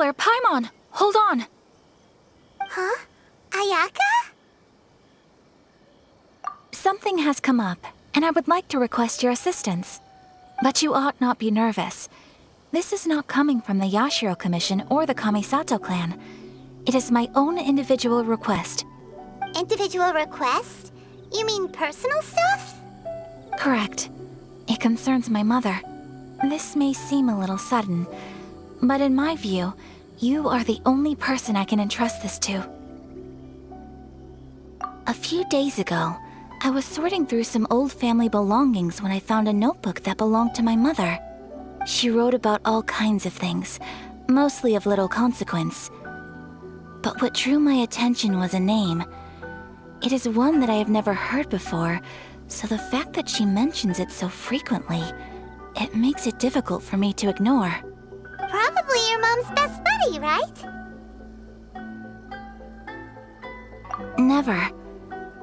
Traveler, Paimon! Hold on! Huh? Ayaka? Something has come up, and I would like to request your assistance. But you ought not be nervous. This is not coming from the Yashiro Commission or the Kamisato clan. It is my own individual request. Individual request? You mean personal stuff? Correct. It concerns my mother. This may seem a little sudden, but in my view, you are the only person I can entrust this to. A few days ago, I was sorting through some old family belongings when I found a notebook that belonged to my mother. She wrote about all kinds of things, mostly of little consequence. But what drew my attention was a name. It is one that I have never heard before, so the fact that she mentions it so frequently, it makes it difficult for me to ignore. Probably your mom's best buddy, right? Never.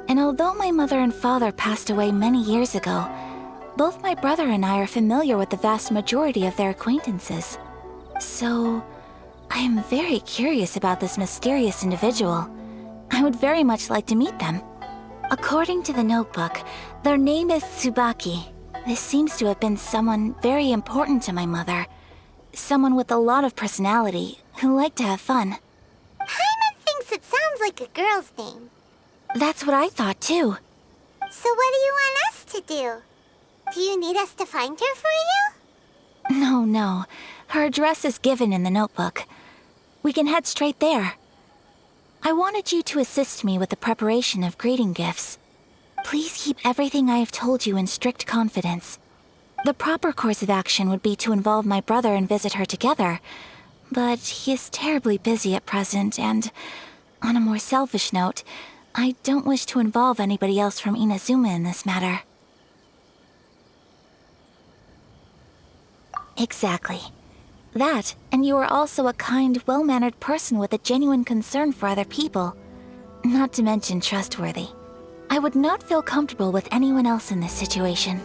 And although my mother and father passed away many years ago, both my brother and I are familiar with the vast majority of their acquaintances. So, I am very curious about this mysterious individual. I would very much like to meet them. According to the notebook, their name is Tsubaki. This seems to have been someone very important to my mother. Someone with a lot of personality, who liked to have fun. Paimon thinks it sounds like a girl's name. That's what I thought too. So what do you want us to do? Do you need us to find her for you? No. Her address is given in the notebook. We can head straight there. I wanted you to assist me with the preparation of greeting gifts. Please keep everything I have told you in strict confidence. The proper course of action would be to involve my brother and visit her together, but he is terribly busy at present, and on a more selfish note, I don't wish to involve anybody else from Inazuma in this matter. Exactly. That, and you are also a kind, well-mannered person with a genuine concern for other people. Not to mention trustworthy. I would not feel comfortable with anyone else in this situation.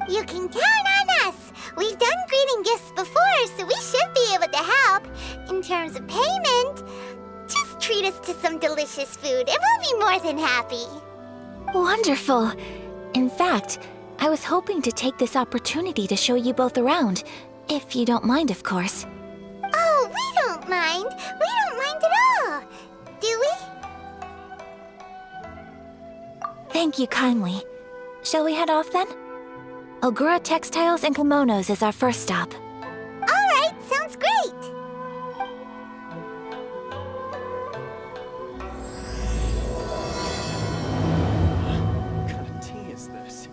You can count on us! We've done greeting gifts before, so we should be able to help. In terms of payment, just treat us to some delicious food and we'll be more than happy. Wonderful! In fact, I was hoping to take this opportunity to show you both around, if you don't mind, of course. Oh, we don't mind. We don't mind at all. Do we? Thank you kindly. Shall we head off then? Ogura Textiles and Kimonos is our first stop. All right, sounds great. What kind of tea is this?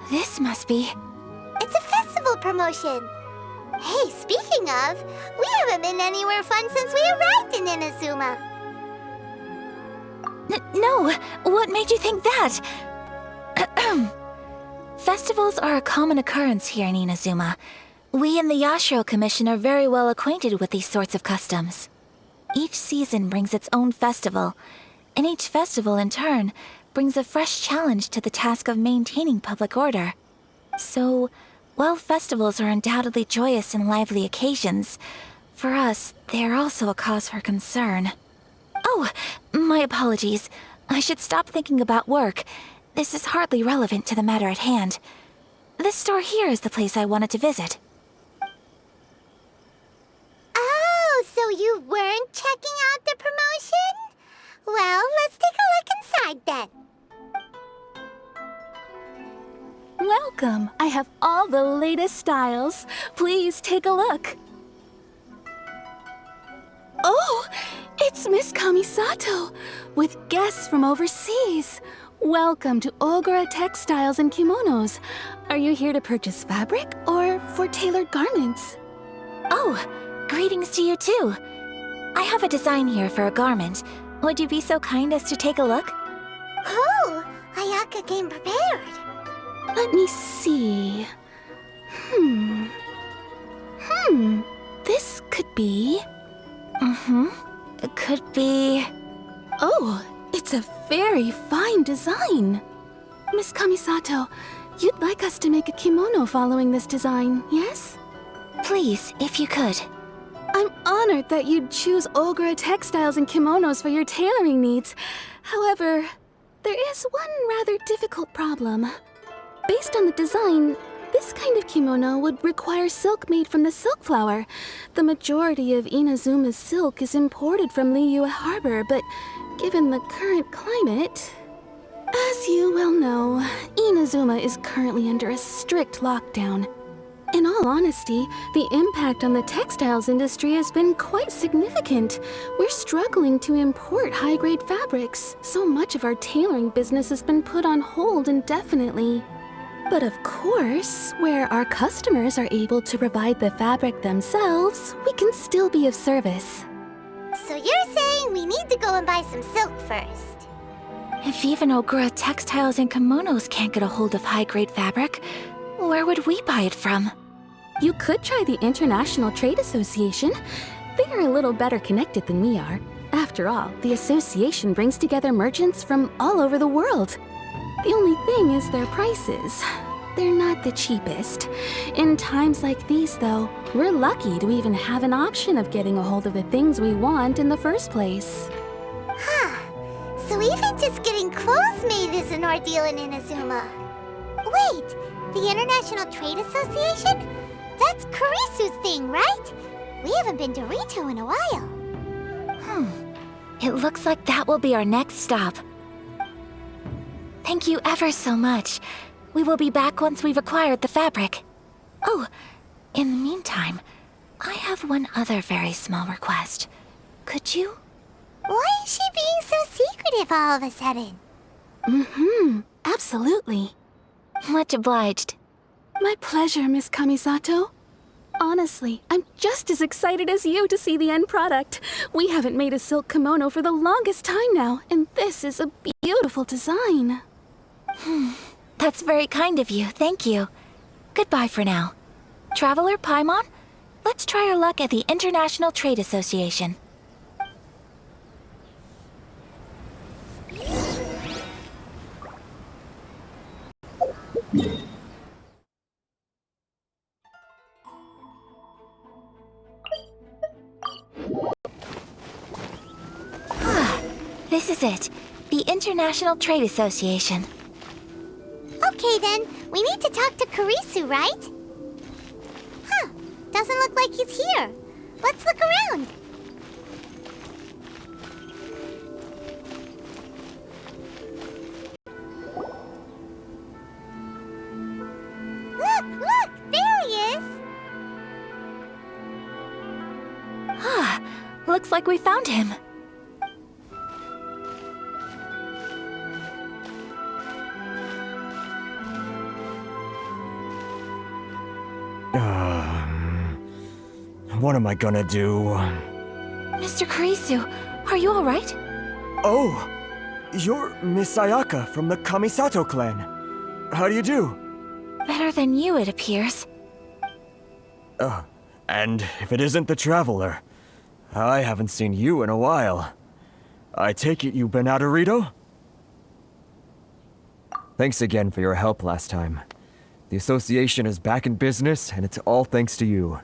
This must be... It's a festival promotion. Hey, speaking of, we haven't been anywhere fun since we arrived in Inazuma. No! What made you think that? Festivals are a common occurrence here in Inazuma. We in the Yashiro Commission are very well acquainted with these sorts of customs. Each season brings its own festival, and each festival, in turn, brings a fresh challenge to the task of maintaining public order. So, while festivals are undoubtedly joyous and lively occasions, for us, they are also a cause for concern. Oh, my apologies. I should stop thinking about work. This is hardly relevant to the matter at hand. This store here is the place I wanted to visit. Oh, so you weren't checking out the promotion? Well, let's take a look inside then. Welcome! I have all the latest styles. Please take a look. Oh, it's Miss Kamisato, with guests from overseas. Welcome to Ogura Textiles and Kimonos. Are you here to purchase fabric or for tailored garments? Oh, greetings to you too. I have a design here for a garment. Would you be so kind as to take a look? Oh, Ayaka came prepared. Let me see. This could be... It could be... Oh, it's a very fine design. Miss Kamisato, you'd like us to make a kimono following this design, yes? Please, if you could. I'm honored that you'd choose Ogura Textiles and Kimonos for your tailoring needs. However, there is one rather difficult problem. Based on the design, this kind of kimono would require silk made from the silk flower. The majority of Inazuma's silk is imported from Liyue Harbor, but given the current climate... As you well know, Inazuma is currently under a strict lockdown. In all honesty, the impact on the textiles industry has been quite significant. We're struggling to import high-grade fabrics. So much of our tailoring business has been put on hold indefinitely. But of course, where our customers are able to provide the fabric themselves, we can still be of service. So you're saying we need to go and buy some silk first? If even Ogura Textiles and Kimonos can't get a hold of high-grade fabric, where would we buy it from? You could try the International Trade Association. They are a little better connected than we are. After all, the association brings together merchants from all over the world. The only thing is their prices. They're not the cheapest. In times like these, though, we're lucky to even have an option of getting a hold of the things we want in the first place. So even just getting clothes made is an ordeal in Inazuma. Wait, the International Trade Association? That's Kurisu's thing, right? We haven't been to Ritou in a while. It looks like that will be our next stop. Thank you ever so much. We will be back once we've acquired the fabric. Oh, in the meantime, I have one other very small request. Could you? Why is she being so secretive all of a sudden? Absolutely. Much obliged. My pleasure, Miss Kamisato. Honestly, I'm just as excited as you to see the end product. We haven't made a silk kimono for the longest time now, and this is a beautiful design. That's very kind of you, thank you. Goodbye for now. Traveler Paimon, let's try our luck at the International Trade Association. This is it. The International Trade Association. Okay then, we need to talk to Kurisu, right? Doesn't look like he's here. Let's look around. Look, there he is. Looks like we found him. What am I gonna do? Mr. Kurisu, are you alright? Oh! You're Miss Ayaka from the Kamisato clan. How do you do? Better than you, it appears. And if it isn't the Traveler, I haven't seen you in a while. I take it you've been out of Ritou? Thanks again for your help last time. The association is back in business, and it's all thanks to you.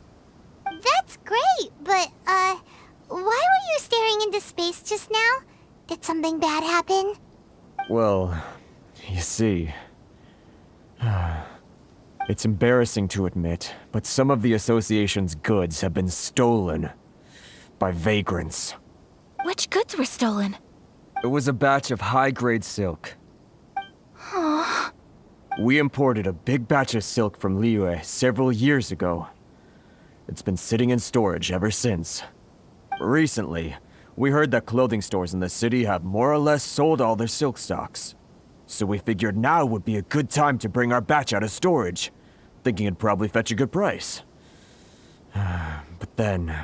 That's great, but, why were you staring into space just now? Did something bad happen? Well, you see... It's embarrassing to admit, but some of the association's goods have been stolen by vagrants. Which goods were stolen? It was a batch of high-grade silk. We imported a big batch of silk from Liyue several years ago. It's been sitting in storage ever since. Recently, we heard that clothing stores in the city have more or less sold all their silk stocks. So we figured now would be a good time to bring our batch out of storage, thinking it'd probably fetch a good price. But then...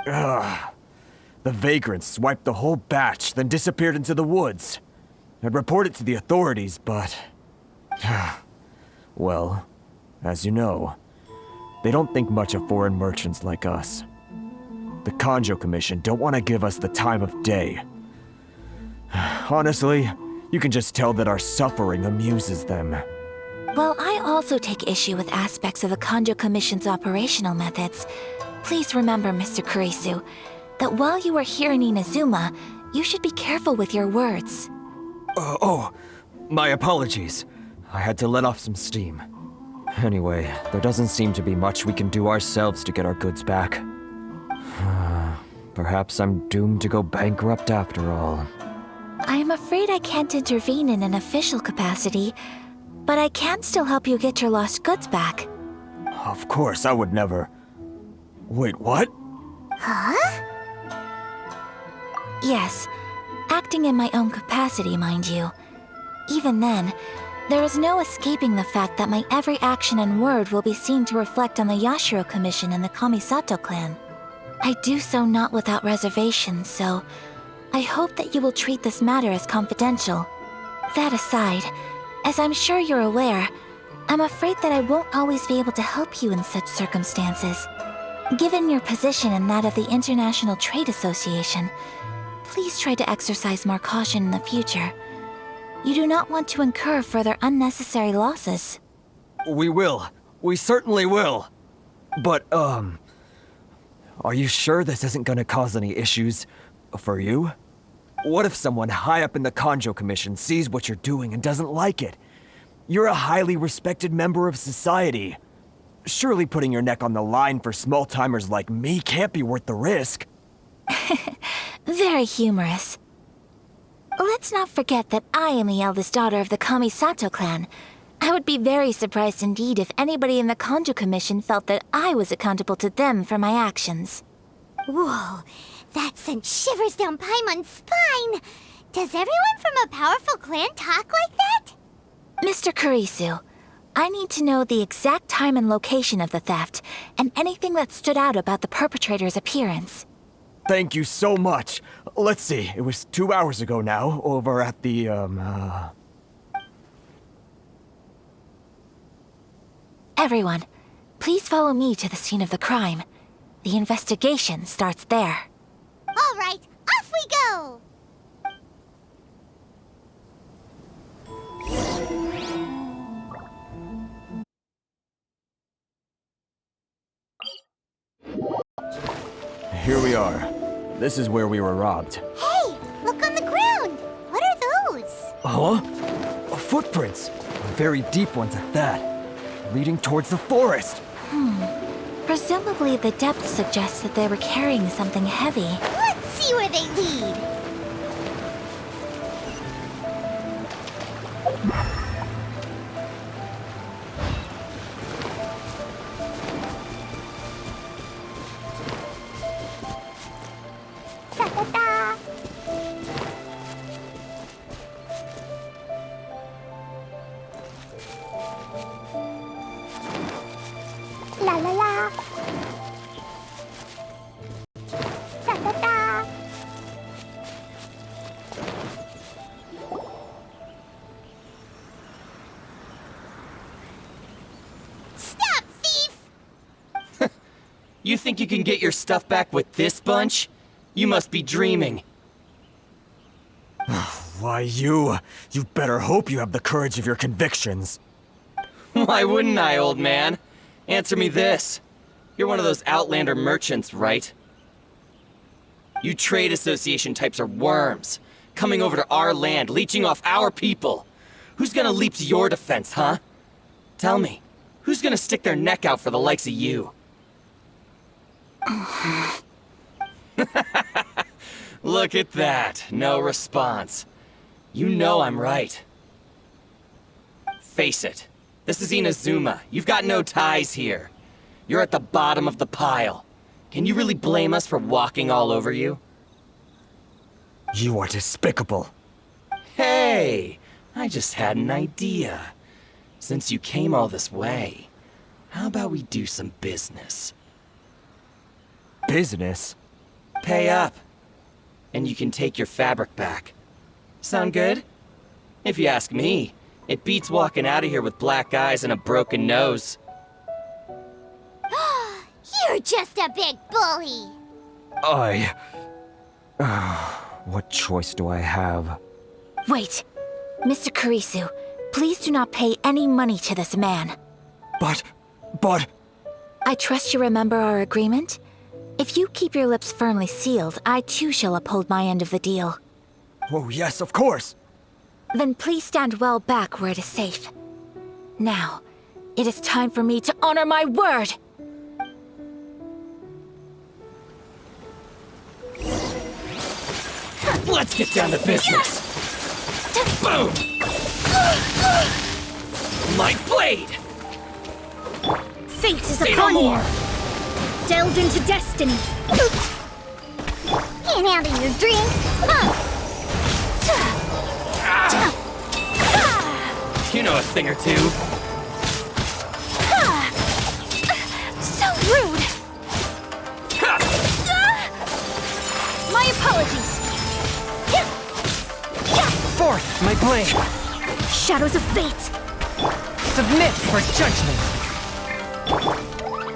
the vagrants swiped the whole batch, then disappeared into the woods. I'd report it to the authorities, but... Well, as you know, they don't think much of foreign merchants like us. The Kanjo Commission don't want to give us the time of day. Honestly, you can just tell that our suffering amuses them. Well, I also take issue with aspects of the Kanjo Commission's operational methods. Please remember, Mr. Kurisu, that while you are here in Inazuma, you should be careful with your words. My apologies. I had to let off some steam. Anyway, there doesn't seem to be much we can do ourselves to get our goods back. Perhaps I'm doomed to go bankrupt after all. I am afraid I can't intervene in an official capacity, but I can still help you get your lost goods back. Of course, I would never... Wait, what? Huh? Yes, acting in my own capacity, mind you. Even then, there is no escaping the fact that my every action and word will be seen to reflect on the Yashiro Commission and the Kamisato clan. I do so not without reservation, so I hope that you will treat this matter as confidential. That aside, as I'm sure you're aware, I'm afraid that I won't always be able to help you in such circumstances. Given your position and that of the International Trade Association, please try to exercise more caution in the future. You do not want to incur further unnecessary losses. We will. We certainly will. But, are you sure this isn't gonna cause any issues for you? What if someone high up in the Kanjo Commission sees what you're doing and doesn't like it? You're a highly respected member of society. Surely putting your neck on the line for small-timers like me can't be worth the risk. Very humorous. Let's not forget that I am the eldest daughter of the Kamisato clan. I would be very surprised indeed if anybody in the Kanjo Commission felt that I was accountable to them for my actions. Whoa, that sent shivers down Paimon's spine. Does everyone from a powerful clan talk like that? Mr. Kurisu, I need to know the exact time and location of the theft, and anything that stood out about the perpetrator's appearance. Thank you so much. Let's see, it was 2 hours ago now, over at the, Everyone, please follow me to the scene of the crime. The investigation starts there. All right, off we go! Here we are. This is where we were robbed. Hey, look on the ground! What are those? Huh? Footprints. Very deep ones at that. Leading towards the forest. Presumably the depth suggests that they were carrying something heavy. Let's see where they lead. Da-da-da. La la la. Da da da. Stop, thief! You think you can get your stuff back with this bunch? You must be dreaming. Why, you better hope you have the courage of your convictions. Why wouldn't I, old man? Answer me this. You're one of those Outlander merchants, right? You trade association types are worms, coming over to our land, leeching off our people. Who's gonna leap to your defense, huh? Tell me, who's gonna stick their neck out for the likes of you? Look at that, no response. You know I'm right. Face it, this is Inazuma. You've got no ties here. You're at the bottom of the pile. Can you really blame us for walking all over you? You are despicable. Hey, I just had an idea. Since you came all this way, how about we do some business? Business? Pay up, and you can take your fabric back. Sound good? If you ask me, It beats walking out of here with black eyes and a broken nose. You're just a big bully. What choice do I have? Wait. Mr. Kurisu, please do not pay any money to this man. But... I trust you remember our agreement? If you keep your lips firmly sealed, I too shall uphold my end of the deal. Oh, yes, of course! Then please stand well back where it is safe. Now, it is time for me to honor my word! Let's get down to business! Boom! My blade! Fate is Say upon no you. more! Delved into destiny. Can't handle your drink. You know a thing or two. So rude. My apologies. Forth, my blade! Shadows of fate. Submit for judgment!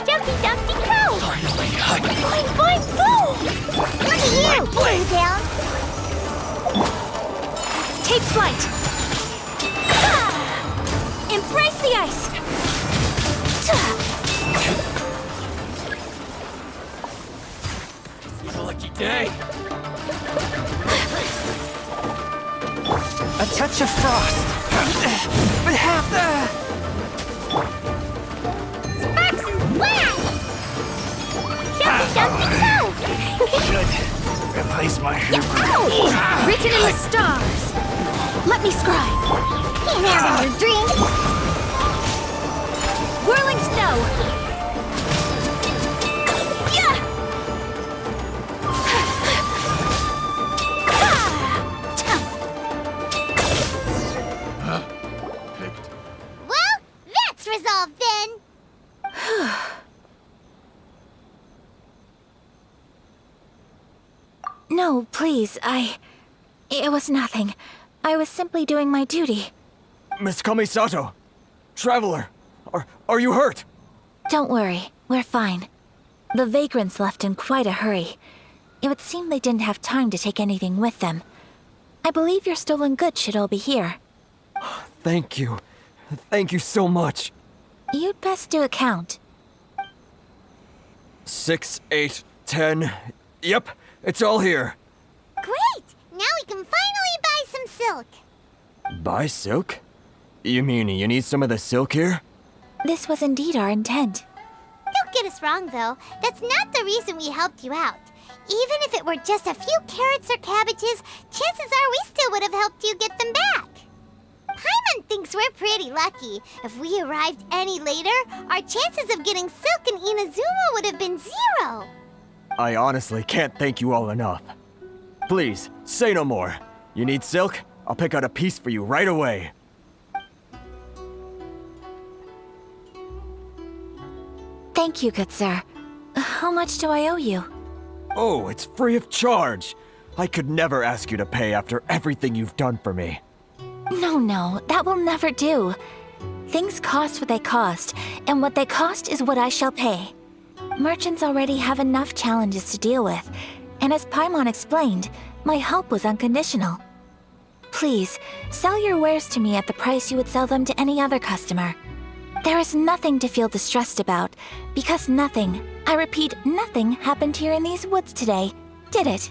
Jumpy Dumpty Go! Finally, hug. Boing, boing, boom! Look at you, blade. down. Take flight. Embrace the ice. It's a lucky day. A touch of frost! But half Sparks and blast! Jumpy Dumpty Go! Should replace my hair. Ow! Written in the stars. Let me scribe. Can't handle your drink. Whirling snow. Well, that's resolved then. No, please, It was nothing. I was simply doing my duty. Miss Kamisato! Traveler! Are you hurt? Don't worry, we're fine. The vagrants left in quite a hurry. It would seem they didn't have time to take anything with them. I believe your stolen goods should all be here. Thank you. Thank you so much. You'd best do a count. 6, 8, 10. Yep, it's all here. Great! Now we can finally buy some silk. Buy silk? You mean you need some of the silk here? This was indeed our intent. Don't get us wrong, though. That's not the reason we helped you out. Even if it were just a few carrots or cabbages, chances are we still would have helped you get them back. Paimon thinks we're pretty lucky. If we arrived any later, our chances of getting silk in Inazuma would have been 0. I honestly can't thank you all enough. Please, say no more. You need silk? I'll pick out a piece for you right away. Thank you, good sir. How much do I owe you? Oh, it's free of charge. I could never ask you to pay after everything you've done for me. No, that will never do. Things cost what they cost, and what they cost is what I shall pay. Merchants already have enough challenges to deal with, and as Paimon explained, my help was unconditional. Please, sell your wares to me at the price you would sell them to any other customer. There is nothing to feel distressed about, because nothing, I repeat, nothing happened here in these woods today, did it?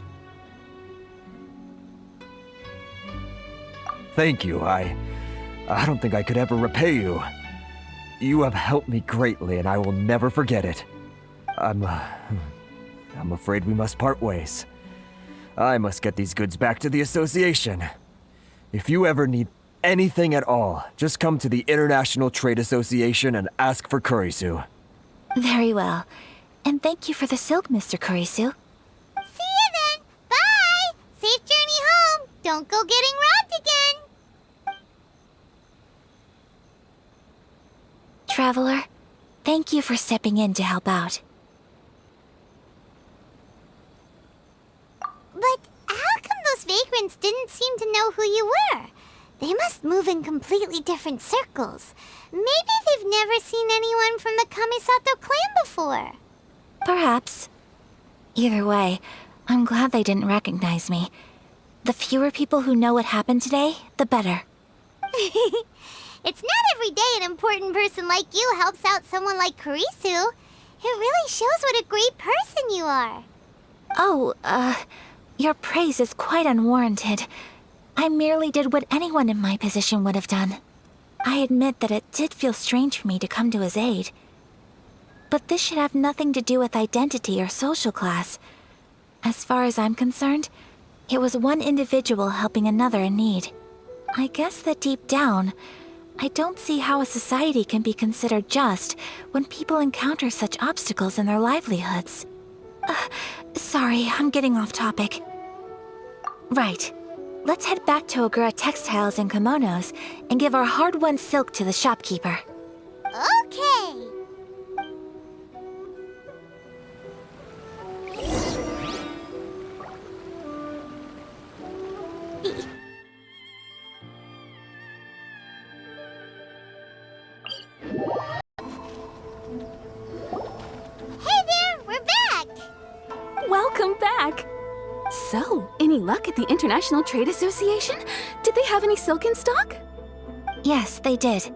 Thank you. I don't think I could ever repay you. You have helped me greatly, and I will never forget it. I'm afraid we must part ways. I must get these goods back to the association. If you ever need anything at all, just come to the International Trade Association and ask for Kurisu. Very well. And thank you for the silk, Mr. Kurisu. See you then. Bye. Safe journey home. Don't go getting robbed again. Traveler, thank you for stepping in to help out. But how come those vagrants didn't seem to know who you were? They must move in completely different circles. Maybe they've never seen anyone from the Kamisato clan before. Perhaps. Either way, I'm glad they didn't recognize me. The fewer people who know what happened today, the better. It's not every day an important person like you helps out someone like Kurisu. It really shows what a great person you are. Oh, your praise is quite unwarranted. I merely did what anyone in my position would have done. I admit that it did feel strange for me to come to his aid. But this should have nothing to do with identity or social class. As far as I'm concerned, it was one individual helping another in need. I guess that deep down, I don't see how a society can be considered just when people encounter such obstacles in their livelihoods. Sorry, I'm getting off topic. Right. Let's head back to Ogura Textiles and Kimonos and give our hard-won silk to the shopkeeper. Okay. Hey there, we're back! Welcome back! So, any luck at the International Trade Association? Did they have any silk in stock? Yes, they did.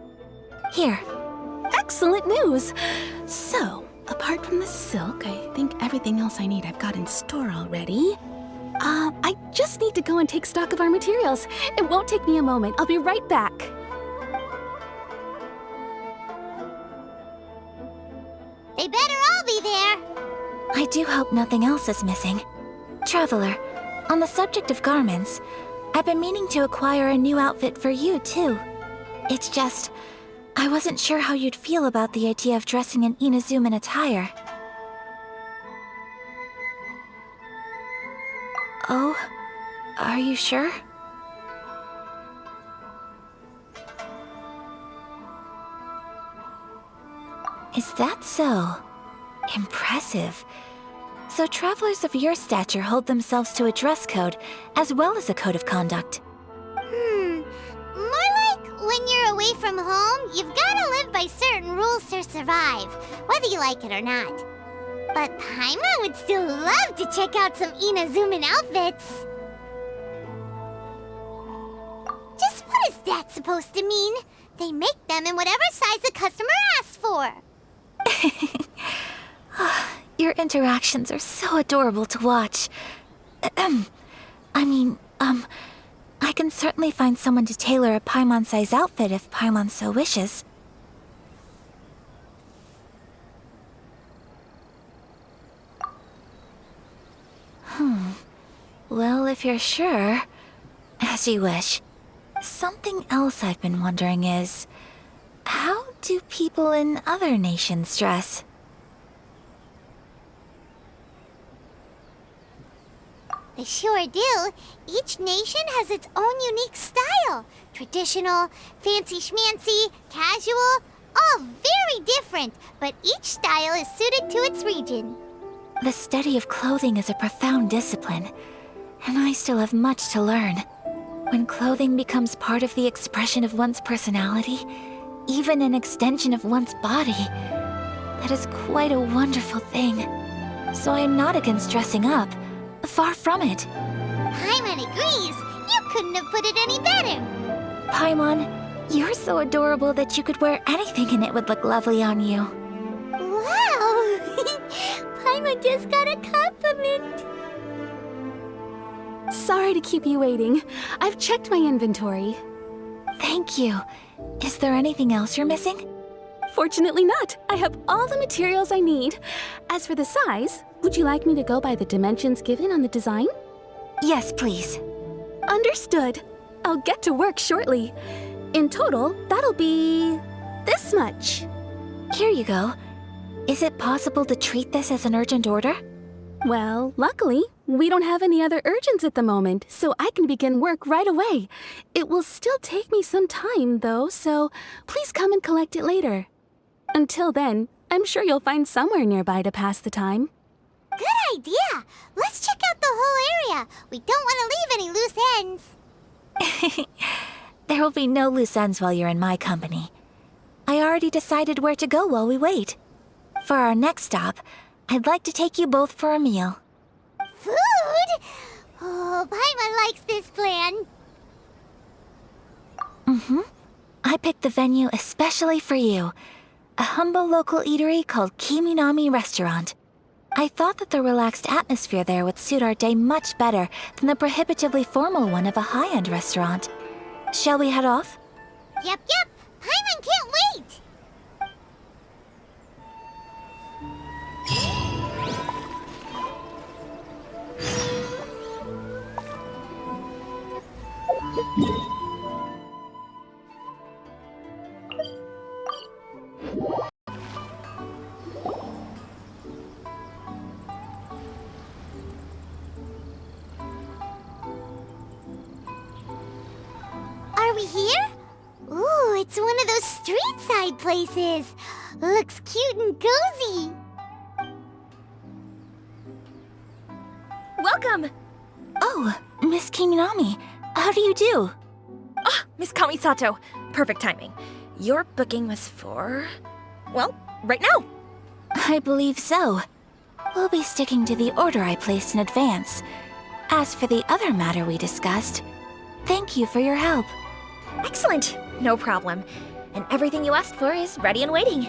Here. Excellent news! So, apart from the silk, I think everything else I need I've got in store already. I just need to go and take stock of our materials. It won't take me a moment. I'll be right back. They better all be there. I do hope nothing else is missing. Traveler, on the subject of garments, I've been meaning to acquire a new outfit for you, too. It's just, I wasn't sure how you'd feel about the idea of dressing in Inazuman attire. Oh, are you sure? Is that so? Impressive. So travelers of your stature hold themselves to a dress code, as well as a code of conduct. More like when you're away from home, you've gotta live by certain rules to survive, whether you like it or not. But Paimon would still love to check out some Inazuman outfits. Just what is that supposed to mean? They make them in whatever size the customer asks for. Your interactions are so adorable to watch. I can certainly find someone to tailor a Paimon-size outfit if Paimon so wishes. Well, if you're sure, as you wish. Something else I've been wondering is, how do people in other nations dress? They sure do. Each nation has its own unique style. Traditional, fancy schmancy, casual, all very different, but each style is suited to its region. The study of clothing is a profound discipline, and I still have much to learn. When clothing becomes part of the expression of one's personality, even an extension of one's body, that is quite a wonderful thing. So I am not against dressing up. Far from it. Paimon agrees. You couldn't have put it any better. Paimon, you're so adorable that you could wear anything and it would look lovely on you. Wow! Paimon just got a compliment. Sorry to keep you waiting. I've checked my inventory. Thank you. Is there anything else you're missing? Fortunately not. I have all the materials I need. As for the size, would you like me to go by the dimensions given on the design? Yes, please. Understood. I'll get to work shortly. In total, that'll be this much. Here you go. Is it possible to treat this as an urgent order? Well, luckily, we don't have any other urgents at the moment, so I can begin work right away. It will still take me some time, though, so please come and collect it later. Until then, I'm sure you'll find somewhere nearby to pass the time. Good idea. Let's check out the whole area. We don't want to leave any loose ends. There will be no loose ends while you're in my company. I already decided where to go while we wait. For our next stop, I'd like to take you both for a meal. Food? Oh, Paimon likes this plan. I picked the venue especially for you. A humble local eatery called Kiminami Restaurant. I thought that the relaxed atmosphere there would suit our day much better than the prohibitively formal one of a high-end restaurant. Shall we head off? Yep. Paimon can't wait. Are we here? Ooh, it's one of those street-side places. Looks cute and cozy. Welcome! Oh, Miss Kiminami, how do you do? Ah, Miss Kamisato. Perfect timing. Your booking was for... well, right now. I believe so. We'll be sticking to the order I placed in advance. As for the other matter we discussed, thank you for your help. Excellent. No problem. And everything you asked for is ready and waiting.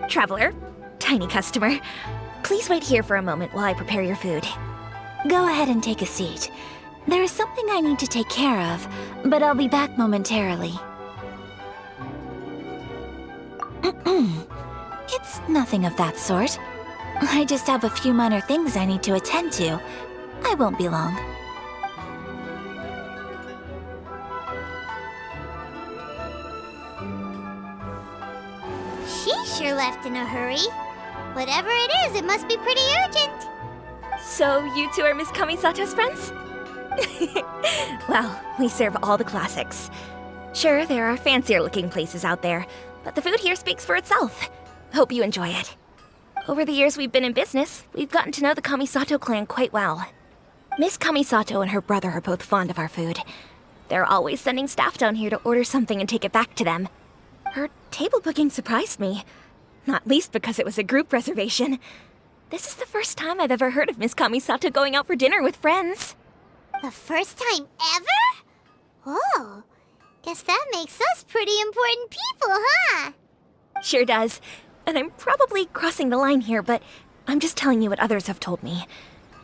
Traveler, tiny customer, please wait here for a moment while I prepare your food. Go ahead and take a seat. There is something I need to take care of, but I'll be back momentarily. It's nothing of that sort. I just have a few minor things I need to attend to. I won't be long. She sure left in a hurry. Whatever it is, it must be pretty urgent. So you two are Miss Kamisato's friends? Well, we serve all the classics. Sure, there are fancier-looking places out there, but the food here speaks for itself. Hope you enjoy it. Over the years we've been in business, we've gotten to know the Kamisato clan quite well. Miss Kamisato and her brother are both fond of our food. They're always sending staff down here to order something and take it back to them. Her table booking surprised me, not least because it was a group reservation. This is the first time I've ever heard of Miss Kamisato going out for dinner with friends. The first time ever? Oh, guess that makes us pretty important people, huh? Sure does. And I'm probably crossing the line here, but I'm just telling you what others have told me.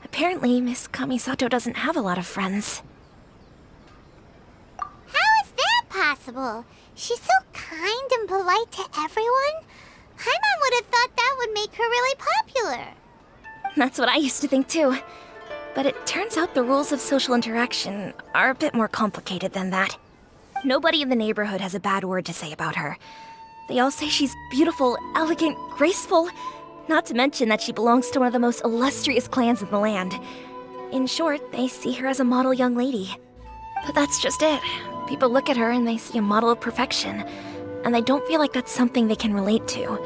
Apparently, Miss Kamisato doesn't have a lot of friends. How is that possible? She's so kind and polite to everyone. Paimon would have thought that would make her really popular. That's what I used to think too. But it turns out the rules of social interaction are a bit more complicated than that. Nobody in the neighborhood has a bad word to say about her. They all say she's beautiful, elegant, graceful, not to mention that she belongs to one of the most illustrious clans in the land. In short, they see her as a model young lady. But that's just it. People look at her and they see a model of perfection, and they don't feel like that's something they can relate to.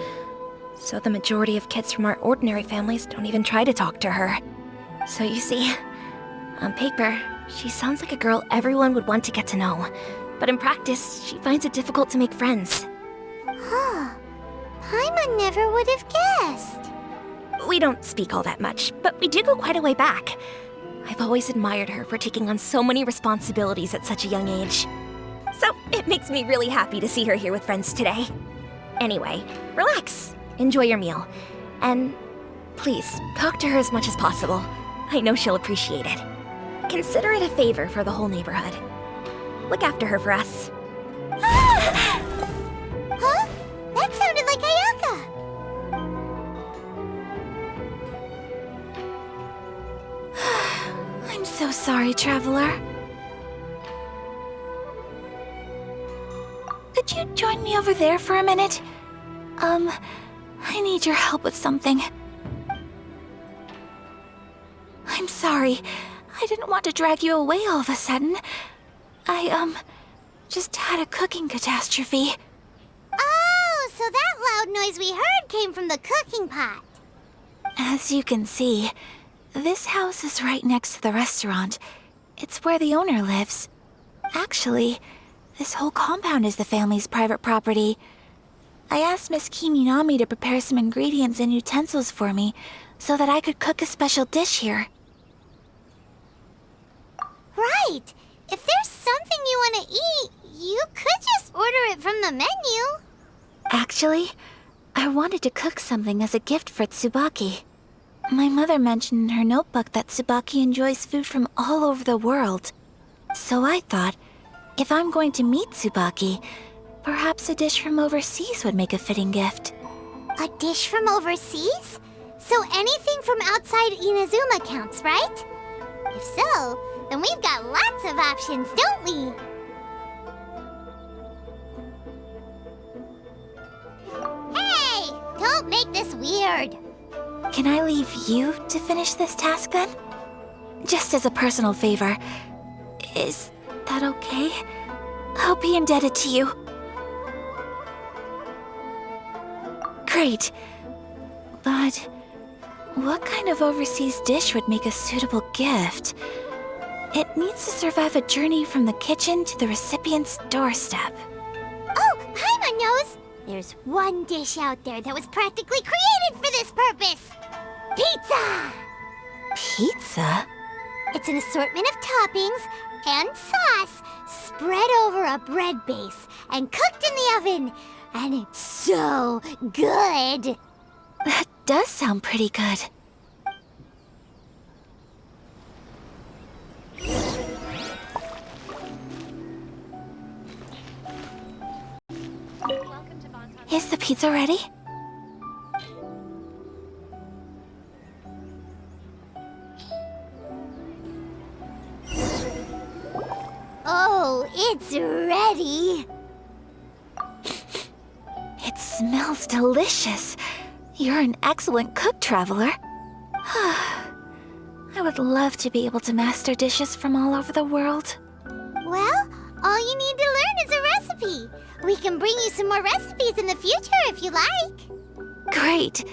So the majority of kids from our ordinary families don't even try to talk to her. So you see, on paper, she sounds like a girl everyone would want to get to know. But in practice, she finds it difficult to make friends. Huh. Paimon never would have guessed. We don't speak all that much, but we do go quite a way back. I've always admired her for taking on so many responsibilities at such a young age. So it makes me really happy to see her here with friends today. Anyway, relax, enjoy your meal, and please, talk to her as much as possible. I know she'll appreciate it. Consider it a favor for the whole neighborhood. Look after her for us. Huh? That sounded like Ayaka. I'm so sorry, traveler. Could you join me over there for a minute? I need your help with something. I'm sorry. I didn't want to drag you away all of a sudden. I, just had a cooking catastrophe. Oh, so that loud noise we heard came from the cooking pot. As you can see, this house is right next to the restaurant. It's where the owner lives. Actually, This whole compound is the family's private property. I asked Miss Kiminami to prepare some ingredients and utensils for me so that I could cook a special dish here. Right! If there's something you want to eat, you could just order it from the menu. Actually, I wanted to cook something as a gift for Tsubaki. My mother mentioned in her notebook that Tsubaki enjoys food from all over the world. So I thought, if I'm going to meet Tsubaki, perhaps a dish from overseas would make a fitting gift. A dish from overseas? So anything from outside Inazuma counts, right? If so, then we've got lots of options, don't we? Hey! Don't make this weird. Can I leave you to finish this task then? Just as a personal favor. Is that okay? I'll be indebted to you. Great. But what kind of overseas dish would make a suitable gift? It needs to survive a journey from the kitchen to the recipient's doorstep. Oh, Paimon knows! There's one dish out there that was practically created for this purpose! Pizza! Pizza? It's an assortment of toppings and sauce spread over a bread base and cooked in the oven. And it's so good! That does sound pretty good. Is the pizza ready? Oh, it's ready! It smells delicious. You're an excellent cook, traveler. I would love to be able to master dishes from all over the world. Well, all you need to learn is a recipe. We can bring you some more recipes in the future if you like. Great.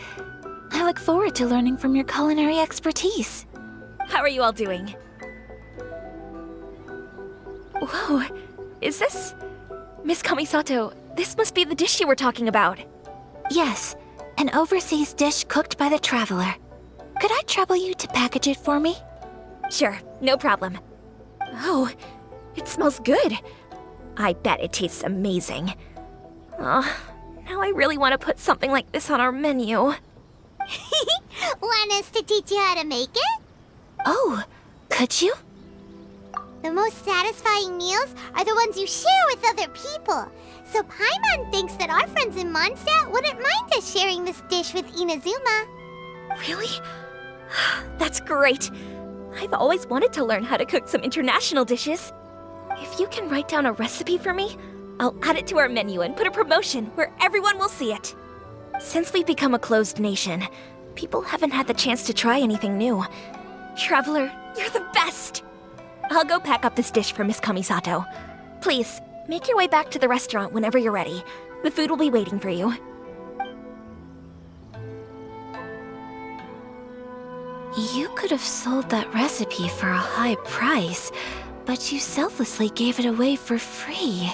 I look forward to learning from your culinary expertise. How are you all doing? Whoa, is this... Miss Kamisato, this must be the dish you were talking about. Yes, an overseas dish cooked by the traveler. Could I trouble you to package it for me? Sure, no problem. Oh, it smells good. I bet it tastes amazing. Oh, now I really want to put something like this on our menu. Want us to teach you how to make it? Oh, could you? The most satisfying meals are the ones you share with other people. So Paimon thinks that our friends in Mondstadt wouldn't mind us sharing this dish with Inazuma. Really? That's great. I've always wanted to learn how to cook some international dishes. If you can write down a recipe for me, I'll add it to our menu and put a promotion where everyone will see it. Since we've become a closed nation, people haven't had the chance to try anything new. Traveler, you're the best! I'll go pack up this dish for Miss Kamisato. Please, make your way back to the restaurant whenever you're ready. The food will be waiting for you. You could have sold that recipe for a high price, but you selflessly gave it away for free.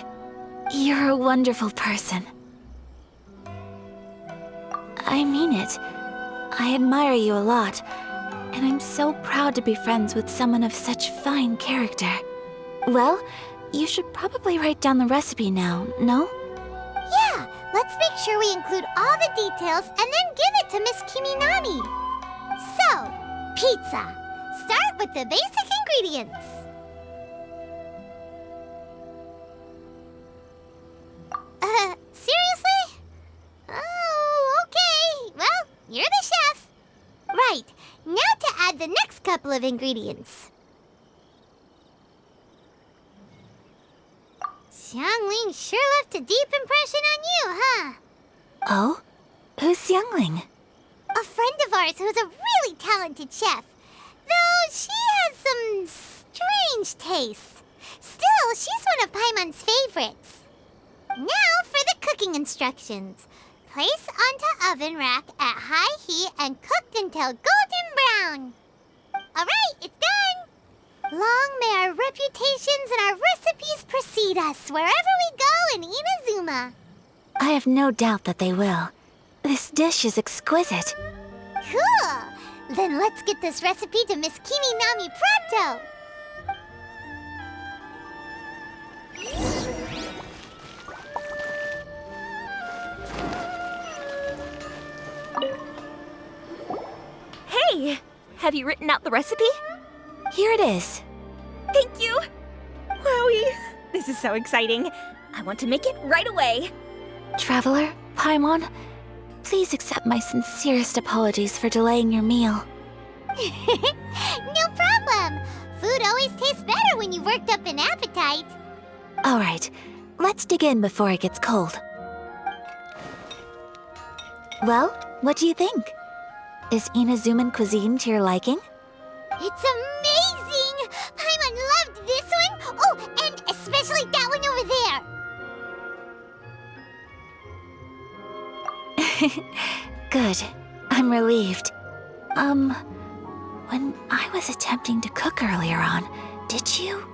You're a wonderful person. I mean it. I admire you a lot, and I'm so proud to be friends with someone of such fine character. Well, you should probably write down the recipe now, no? Yeah, let's make sure we include all the details and then give it to Miss Kiminami. So, pizza. Start with the basic ingredients. Seriously? Oh, okay. Well, you're the chef. Right, now to add the next couple of ingredients. Xiangling sure left a deep impression on you, huh? Oh? Who's Xiangling? A friend of ours who's a really talented chef. Though she has some strange tastes. Still, she's one of Paimon's favorites. Now for the cooking instructions. Place onto oven rack at high heat and cooked until golden brown. Alright, it's done! Long may our reputations and our recipes proceed greet us wherever we go in Inazuma. I have no doubt that they will. This dish is exquisite. Cool! Then let's get this recipe to Miss Kiminami pronto! Hey! Have you written out the recipe? Here it is. Thank you! Wowie! This is so exciting. I want to make it right away. Traveler, Paimon, please accept my sincerest apologies for delaying your meal. No problem! Food always tastes better when you've worked up an appetite. All right, let's dig in before it gets cold. Well, what do you think? Is Inazuman cuisine to your liking? It's amazing! Paimon loved this one! Oh, and especially that one over there! Good. I'm relieved. When I was attempting to cook earlier on, did you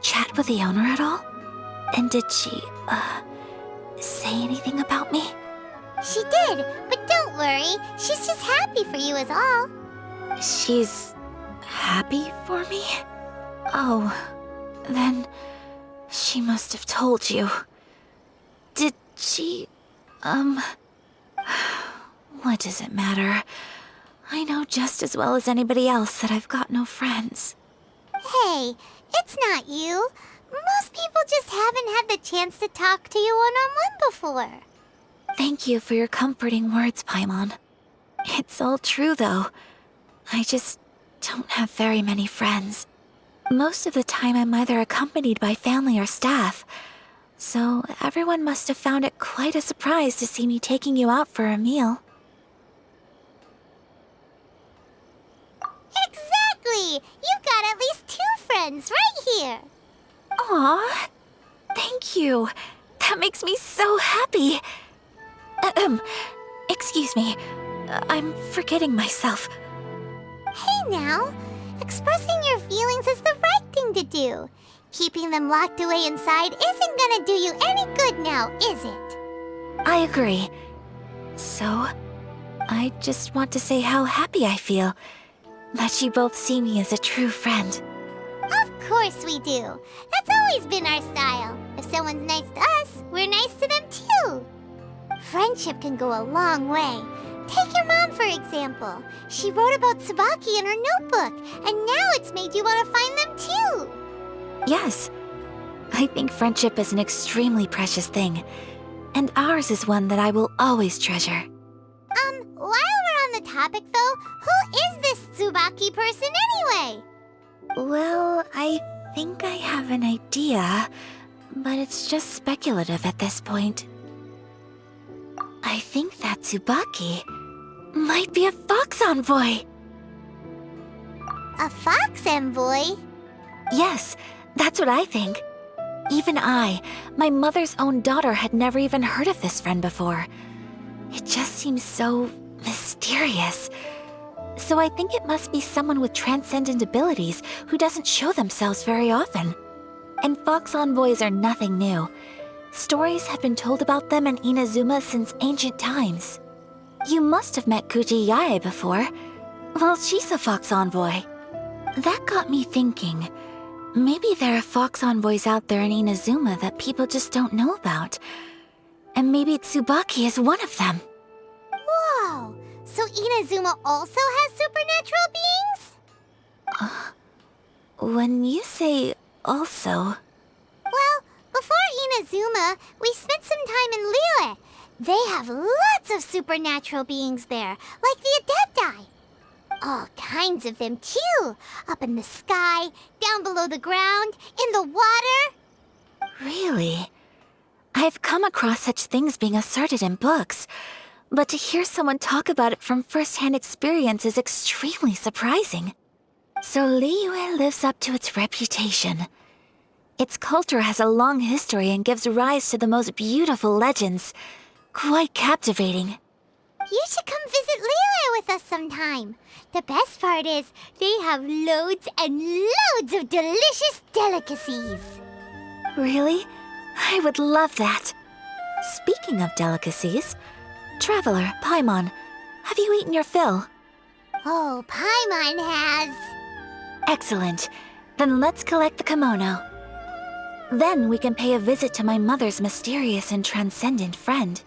chat with the owner at all? And did she, say anything about me? She did, but don't worry. She's just happy for you is all. She's happy for me? Oh, then she must have told you. Did she, what does it matter? I know just as well as anybody else that I've got no friends. Hey, it's not you. Most people just haven't had the chance to talk to you one-on-one before. Thank you for your comforting words, Paimon. It's all true, though. I just don't have very many friends. Most of the time I'm either accompanied by family or staff, so everyone must have found it quite a surprise to see me taking you out for a meal. Exactly! You've got at least 2 friends right here. Aw, thank you. That makes me so happy. Excuse me. I'm forgetting myself. Hey now, expressing your feelings is the right thing to do. Keeping them locked away inside isn't gonna do you any good now, is it? I agree. So, I just want to say how happy I feel that you both see me as a true friend. Of course we do. That's always been our style. If someone's nice to us, we're nice to them too. Friendship can go a long way. Take your mom, for example. She wrote about Tsubaki in her notebook, and now it's made you want to find them too. Yes, I think friendship is an extremely precious thing, and ours is one that I will always treasure. While we're on the topic though, who is this Tsubaki person anyway? Well, I think I have an idea, but it's just speculative at this point. I think that Tsubaki might be a fox envoy. A fox envoy? Yes, that's what I think. Even I, my mother's own daughter, had never even heard of this friend before. It just seems so mysterious. So I think it must be someone with transcendent abilities who doesn't show themselves very often. And fox envoys are nothing new. Stories have been told about them in Inazuma since ancient times. You must have met Kuji Yae before. Well, she's a fox envoy. That got me thinking. Maybe there are fox envoys out there in Inazuma that people just don't know about. And maybe Tsubaki is one of them. Whoa! So Inazuma also has supernatural beings? When you say also... Well, before Inazuma, we spent some time in Liyue. They have lots of supernatural beings there, like the Adepti. All kinds of them, too. Up in the sky, down below the ground, in the water. Really? I've come across such things being asserted in books, but to hear someone talk about it from first-hand experience is extremely surprising. So Liyue lives up to its reputation. Its culture has a long history and gives rise to the most beautiful legends. Quite captivating. You should come visit Liyue with us sometime. The best part is, they have loads and loads of delicious delicacies. Really? I would love that. Speaking of delicacies, Traveler, Paimon, have you eaten your fill? Oh, Paimon has. Excellent. Then let's collect the kimono. Then we can pay a visit to my mother's mysterious and transcendent friend.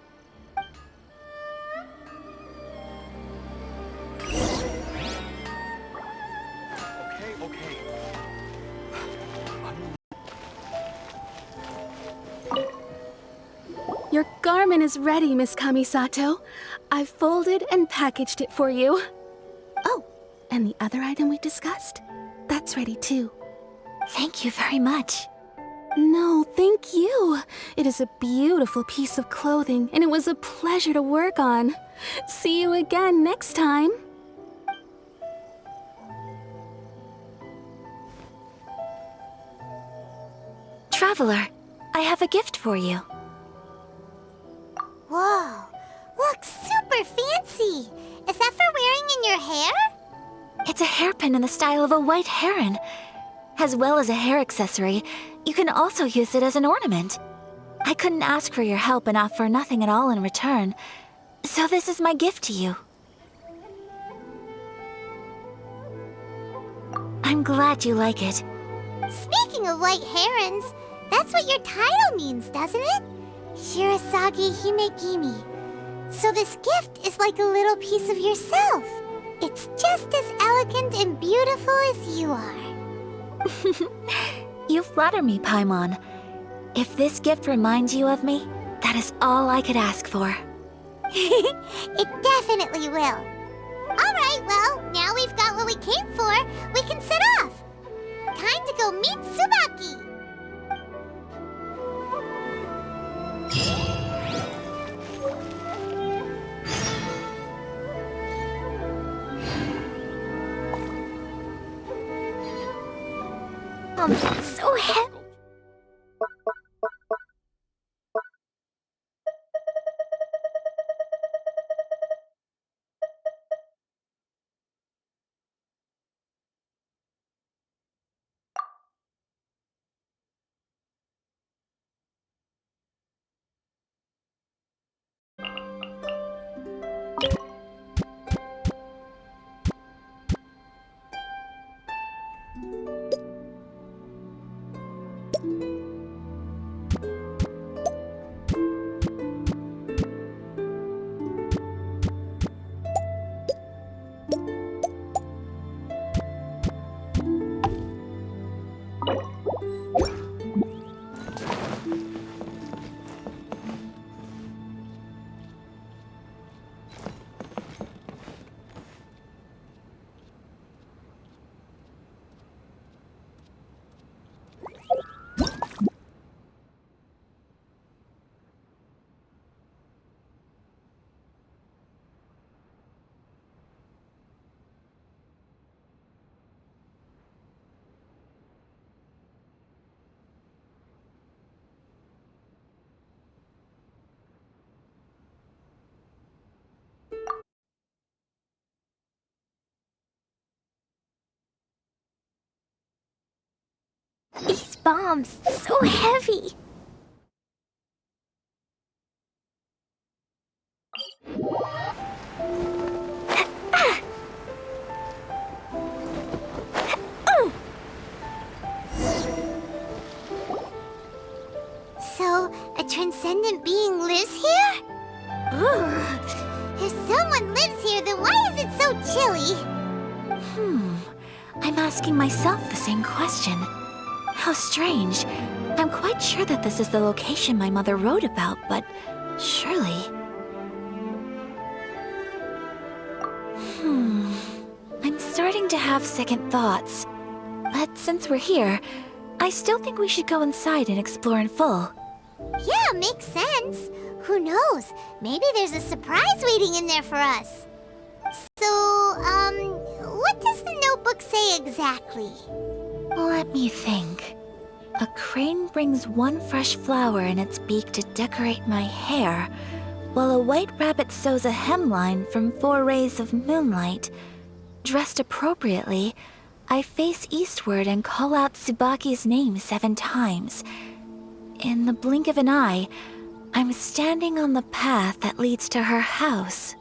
Your garment is ready, Miss Kamisato. I've folded and packaged it for you. Oh, and the other item we discussed? That's ready too. Thank you very much. No, thank you. It is a beautiful piece of clothing, and it was a pleasure to work on. See you again next time. Traveler, I have a gift for you. Whoa, looks super fancy. Is that for wearing in your hair? It's a hairpin in the style of a white heron. As well as a hair accessory, you can also use it as an ornament. I couldn't ask for your help and offer nothing at all in return, so this is my gift to you. I'm glad you like it. Speaking of white herons, that's what your title means, doesn't it? Shirasagi Himegimi. So this gift is like a little piece of yourself. It's just as elegant and beautiful as you are. You flatter me, Paimon. If this gift reminds you of me, that is all I could ask for. It definitely will. Alright, well, now we've got what we came for, we can set off. Time to go meet Tsubaki. I'm so happy. These bombs, so heavy. So, a transcendent being lives here? Ugh. If someone lives here, then why is it so chilly? I'm asking myself the same question. How strange. I'm quite sure that this is the location my mother wrote about, but surely... I'm starting to have second thoughts. But since we're here, I still think we should go inside and explore in full. Yeah, makes sense. Who knows? Maybe there's a surprise waiting in there for us. So, what does the notebook say exactly? Let me think. A crane brings one fresh flower in its beak to decorate my hair, while a white rabbit sews a hemline from 4 rays of moonlight. Dressed appropriately, I face eastward and call out Tsubaki's name 7 times. In the blink of an eye, I'm standing on the path that leads to her house.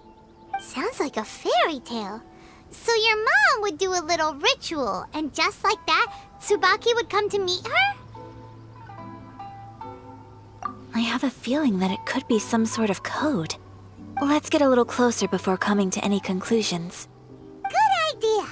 Sounds like a fairy tale. So your mom would do a little ritual, and just like that, Tsubaki would come to meet her? I have a feeling that it could be some sort of code. Let's get a little closer before coming to any conclusions. Good idea.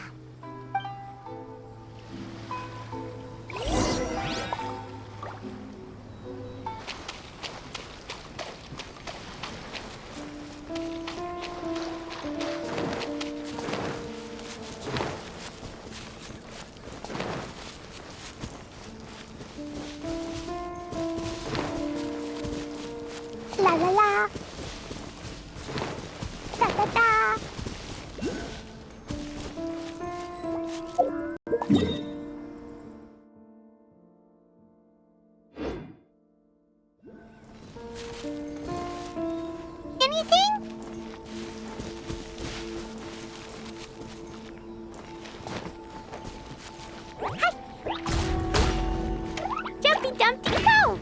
La la la. Da da da. Anything? Hi. Jumpy Dumpty go!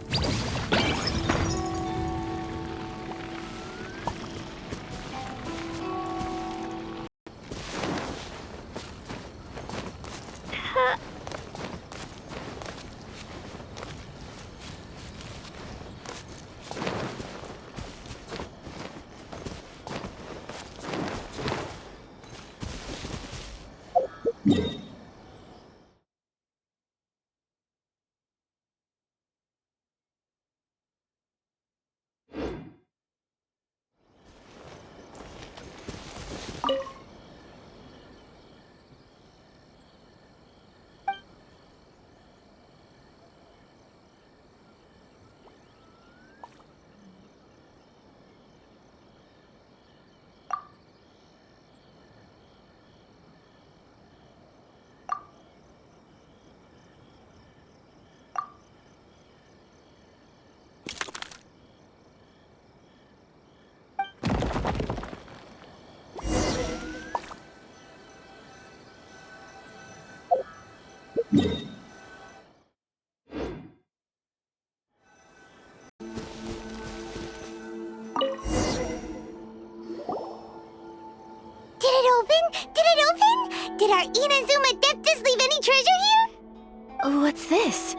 Did our Inazuma Adeptus leave any treasure here? What's this?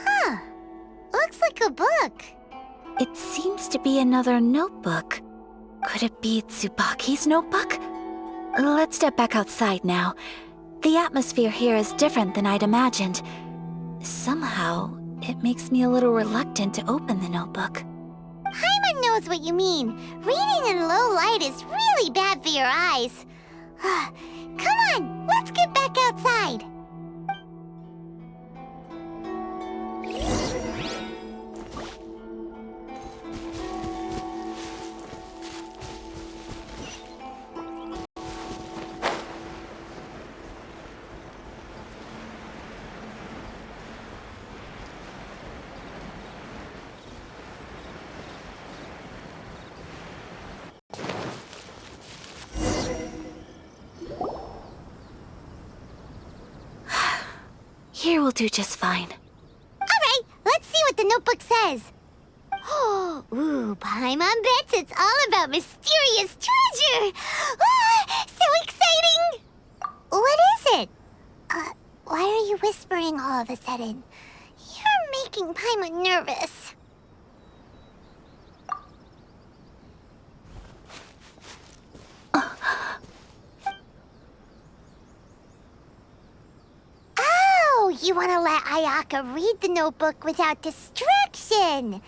Huh. Looks like a book. It seems to be another notebook. Could it be Tsubaki's notebook? Let's step back outside now. The atmosphere here is different than I'd imagined. Somehow, it makes me a little reluctant to open the notebook. Paimon knows what you mean. Reading in low light is really bad for your eyes. Come on, let's get back outside. Here will do just fine. Alright, let's see what the notebook says. Ooh, Paimon bets it's all about mysterious treasure! Ah, so exciting! What is it? Why are you whispering all of a sudden? You're making Paimon nervous. You want to let Ayaka read the notebook without distraction.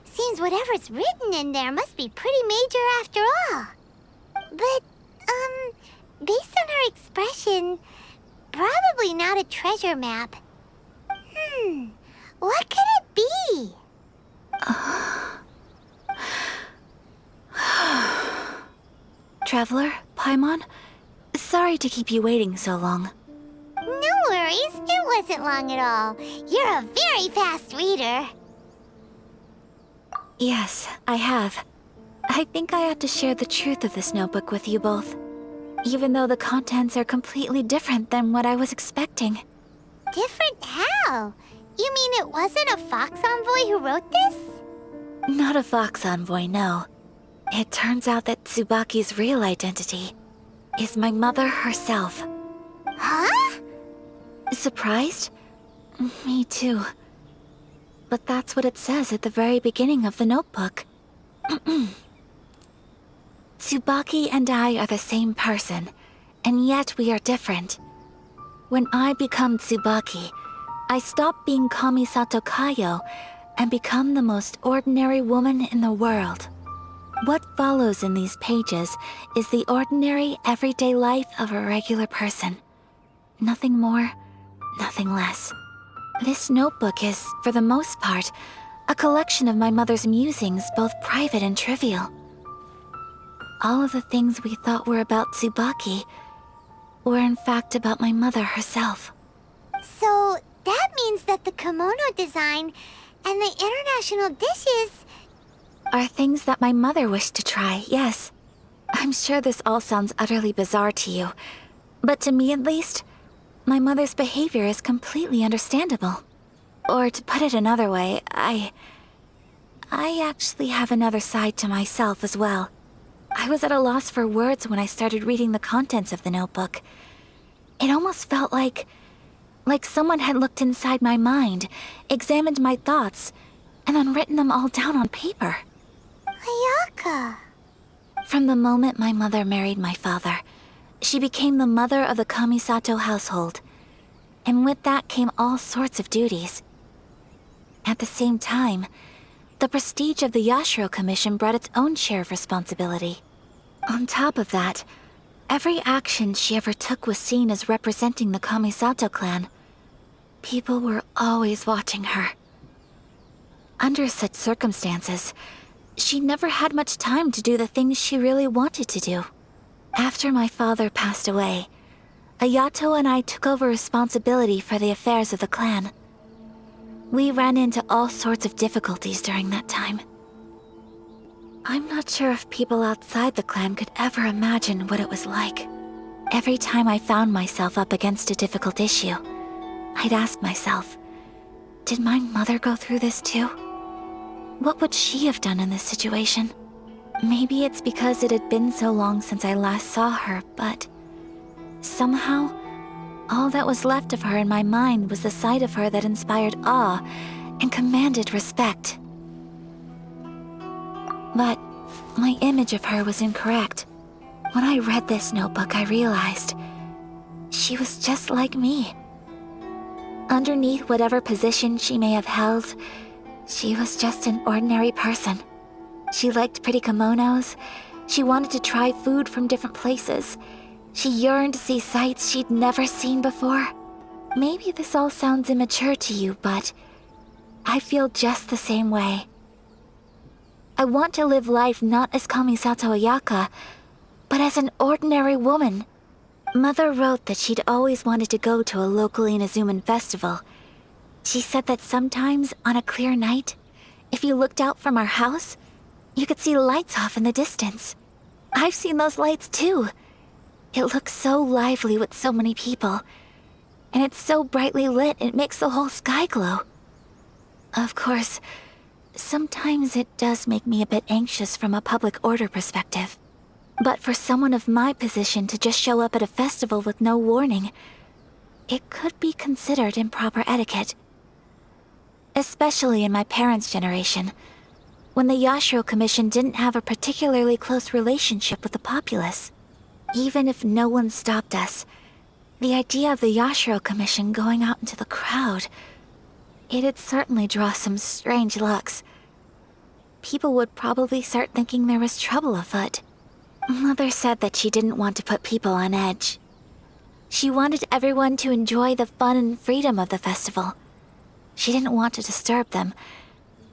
Seems whatever's written in there must be pretty major after all. But, based on her expression, probably not a treasure map. What could it be? Traveler, Paimon, sorry to keep you waiting so long. No worries, it wasn't long at all. You're a very fast reader. Yes, I have. I think I ought to share the truth of this notebook with you both, even though the contents are completely different than what I was expecting. Different how? You mean it wasn't a fox envoy who wrote this? Not a Vox envoy, no. It turns out that Tsubaki's real identity is my mother herself. Huh? Surprised? Me too. But that's what it says at the very beginning of the notebook. Tsubaki and I are the same person, and yet we are different. When I become Tsubaki, I stop being Kamisato Kayo and become the most ordinary woman in the world. What follows in these pages is the ordinary, everyday life of a regular person. Nothing more, nothing less. This notebook is, for the most part, a collection of my mother's musings, both private and trivial. All of the things we thought were about Tsubaki were in fact about my mother herself. So that means that the kimono design and the international dishes are things that my mother wished to try, yes. I'm sure this all sounds utterly bizarre to you, but to me at least, my mother's behavior is completely understandable. Or to put it another way, I actually have another side to myself as well. I was at a loss for words when I started reading the contents of the notebook. It almost felt like someone had looked inside my mind, examined my thoughts, and then written them all down on paper. Ayaka. From the moment my mother married my father, she became the mother of the Kamisato household, and with that came all sorts of duties. At the same time, the prestige of the Yashiro Commission brought its own share of responsibility. On top of that, every action she ever took was seen as representing the Kamisato clan. People were always watching her. Under such circumstances, she never had much time to do the things she really wanted to do. After my father passed away, Ayato and I took over responsibility for the affairs of the clan. We ran into all sorts of difficulties during that time. I'm not sure if people outside the clan could ever imagine what it was like. Every time I found myself up against a difficult issue, I'd ask myself, did my mother go through this too? What would she have done in this situation? Maybe it's because it had been so long since I last saw her, but somehow, all that was left of her in my mind was the sight of her that inspired awe and commanded respect. But my image of her was incorrect. When I read this notebook, I realized she was just like me. Underneath whatever position she may have held, she was just an ordinary person. She liked pretty kimonos. She wanted to try food from different places. She yearned to see sights she'd never seen before. Maybe this all sounds immature to you, but I feel just the same way. I want to live life not as Kamisato Ayaka, but as an ordinary woman. Mother wrote that she'd always wanted to go to a local Inazuman festival. She said that sometimes, on a clear night, if you looked out from our house, you could see lights off in the distance. I've seen those lights too. It looks so lively with so many people, and it's so brightly lit it makes the whole sky glow. Of course, sometimes it does make me a bit anxious from a public order perspective. But for someone of my position to just show up at a festival with no warning, it could be considered improper etiquette. Especially in my parents' generation, when the Yashiro Commission didn't have a particularly close relationship with the populace. Even if no one stopped us, the idea of the Yashiro Commission going out into the crowd, it'd certainly draw some strange looks. People would probably start thinking there was trouble afoot. Mother said that she didn't want to put people on edge. She wanted everyone to enjoy the fun and freedom of the festival. She didn't want to disturb them,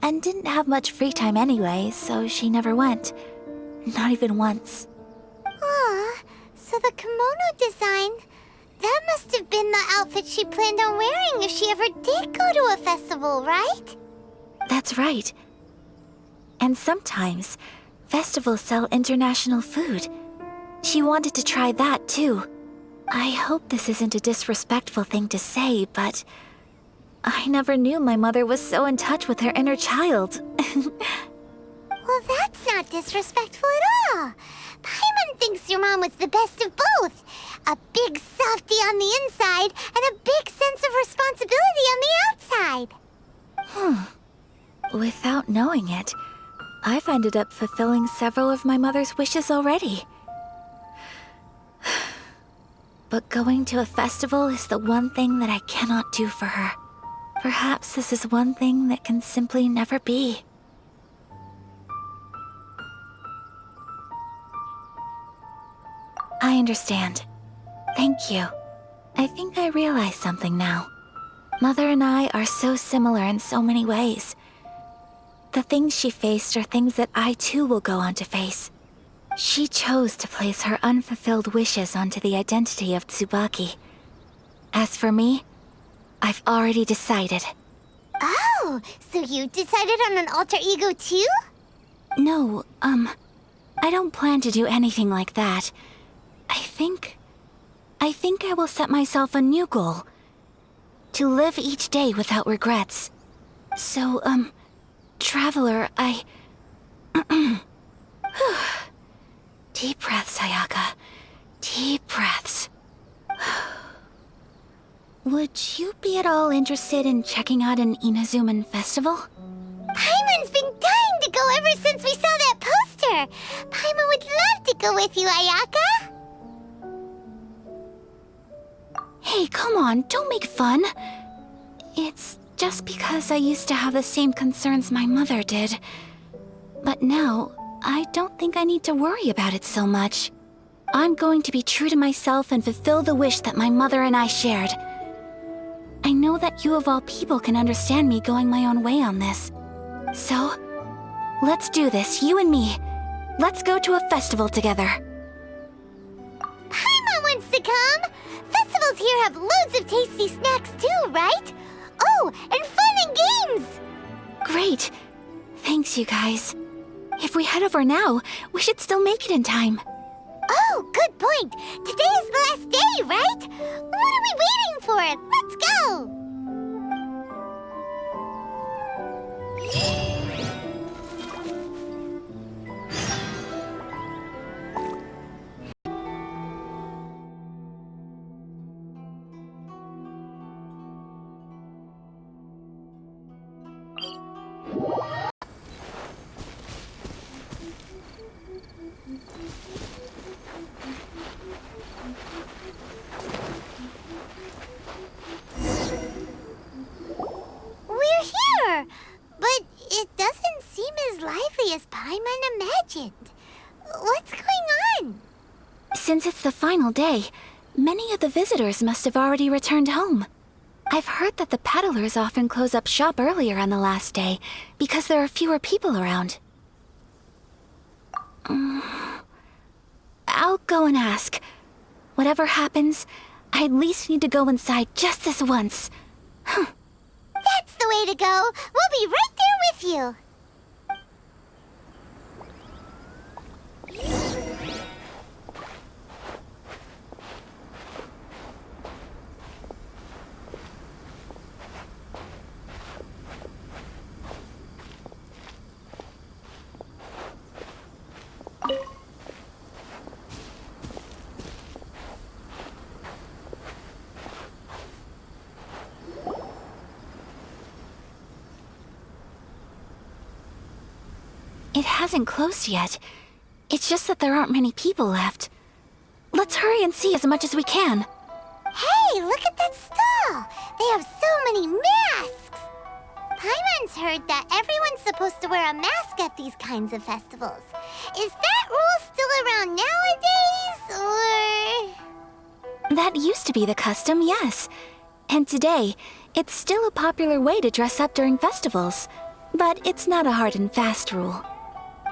and didn't have much free time anyway, so she never went. Not even once. Aw, so the kimono design, that must have been the outfit she planned on wearing if she ever did go to a festival, right? That's right. And sometimes, festivals sell international food. She wanted to try that too. I hope this isn't a disrespectful thing to say, but I never knew my mother was so in touch with her inner child. Well, that's not disrespectful at all. Paimon thinks your mom was the best of both. A big softie on the inside and a big sense of responsibility on the outside. Without knowing it, I've ended up fulfilling several of my mother's wishes already. But going to a festival is the one thing that I cannot do for her. Perhaps this is one thing that can simply never be. I understand. Thank you. I think I realize something now. Mother and I are so similar in so many ways. The things she faced are things that I too will go on to face. She chose to place her unfulfilled wishes onto the identity of Tsubaki. As for me, I've already decided. Oh, so you decided on an alter ego too? No, I don't plan to do anything like that. I think I will set myself a new goal. To live each day without regrets. So, Traveler, Deep breaths, Ayaka. Deep breaths. Would you be at all interested in checking out an Inazuman festival? Paimon's been dying to go ever since we saw that poster. Paimon would love to go with you, Ayaka. Hey, come on, don't make fun. It's just because I used to have the same concerns my mother did. But now, I don't think I need to worry about it so much. I'm going to be true to myself and fulfill the wish that my mother and I shared. I know that you of all people can understand me going my own way on this. So, let's do this, you and me. Let's go to a festival together. Paimon wants to come! Festivals here have loads of tasty snacks too, right? Oh, and fun and games! Great. Thanks, you guys. If we head over now, we should still make it in time. Oh, good point. Today is the last day, right? What are we waiting for? Let's go! We're here, but it doesn't seem as lively as Paimon imagined. What's going on? Since it's the final day, many of the visitors must have already returned home. I've heard that the peddlers often close up shop earlier on the last day because there are fewer people around. I'll go and ask. Whatever happens, I at least need to go inside just this once. That's the way to go. We'll be right there with you. It hasn't closed yet. It's just that there aren't many people left. Let's hurry and see as much as we can. Hey, look at that stall! They have so many masks! Paimon's heard that everyone's supposed to wear a mask at these kinds of festivals. Is that rule still around nowadays, or...? That used to be the custom, yes. And today, it's still a popular way to dress up during festivals. But it's not a hard and fast rule.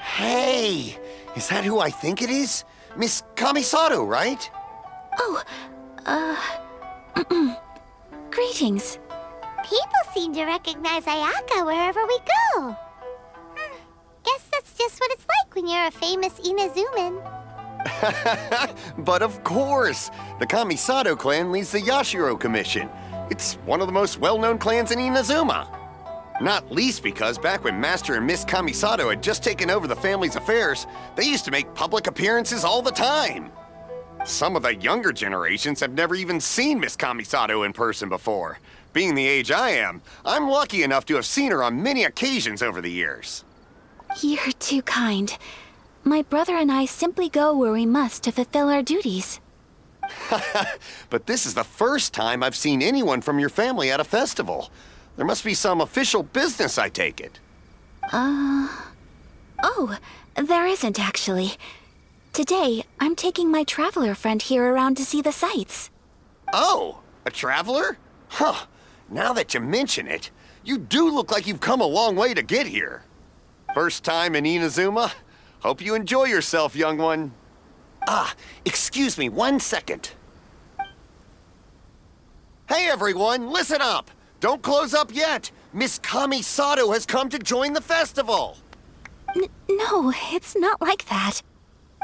Hey! Is that who I think it is? Miss Kamisato, right? Oh, greetings. People seem to recognize Ayaka wherever we go. Guess that's just what it's like when you're a famous Inazuman. But of course! The Kamisato clan leads the Yashiro Commission. It's one of the most well-known clans in Inazuma. Not least because back when Master and Miss Kamisato had just taken over the family's affairs, they used to make public appearances all the time. Some of the younger generations have never even seen Miss Kamisato in person before. Being the age I am, I'm lucky enough to have seen her on many occasions over the years. You're too kind. My brother and I simply go where we must to fulfill our duties. But this is the first time I've seen anyone from your family at a festival. There must be some official business, I take it. Oh, there isn't actually. Today, I'm taking my traveler friend here around to see the sights. Oh, a traveler? Huh. Now that you mention it, you do look like you've come a long way to get here. First time in Inazuma? Hope you enjoy yourself, young one. Ah, excuse me 1 second. Hey everyone, listen up! Don't close up yet! Miss Kamisato has come to join the festival! No, it's not like that.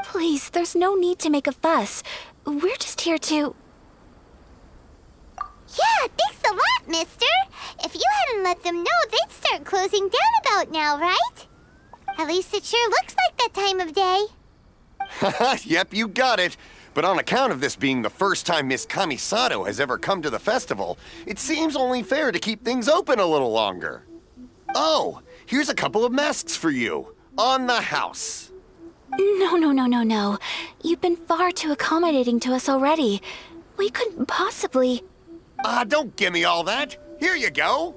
Please, there's no need to make a fuss. We're just here to... Yeah, thanks a lot, mister. If you hadn't let them know, they'd start closing down about now, right? At least it sure looks like that time of day. Yep, you got it. But on account of this being the first time Miss Kamisato has ever come to the festival, it seems only fair to keep things open a little longer. Oh, here's a couple of masks for you. On the house. No. You've been far too accommodating to us already. We couldn't possibly... Don't give me all that. Here you go.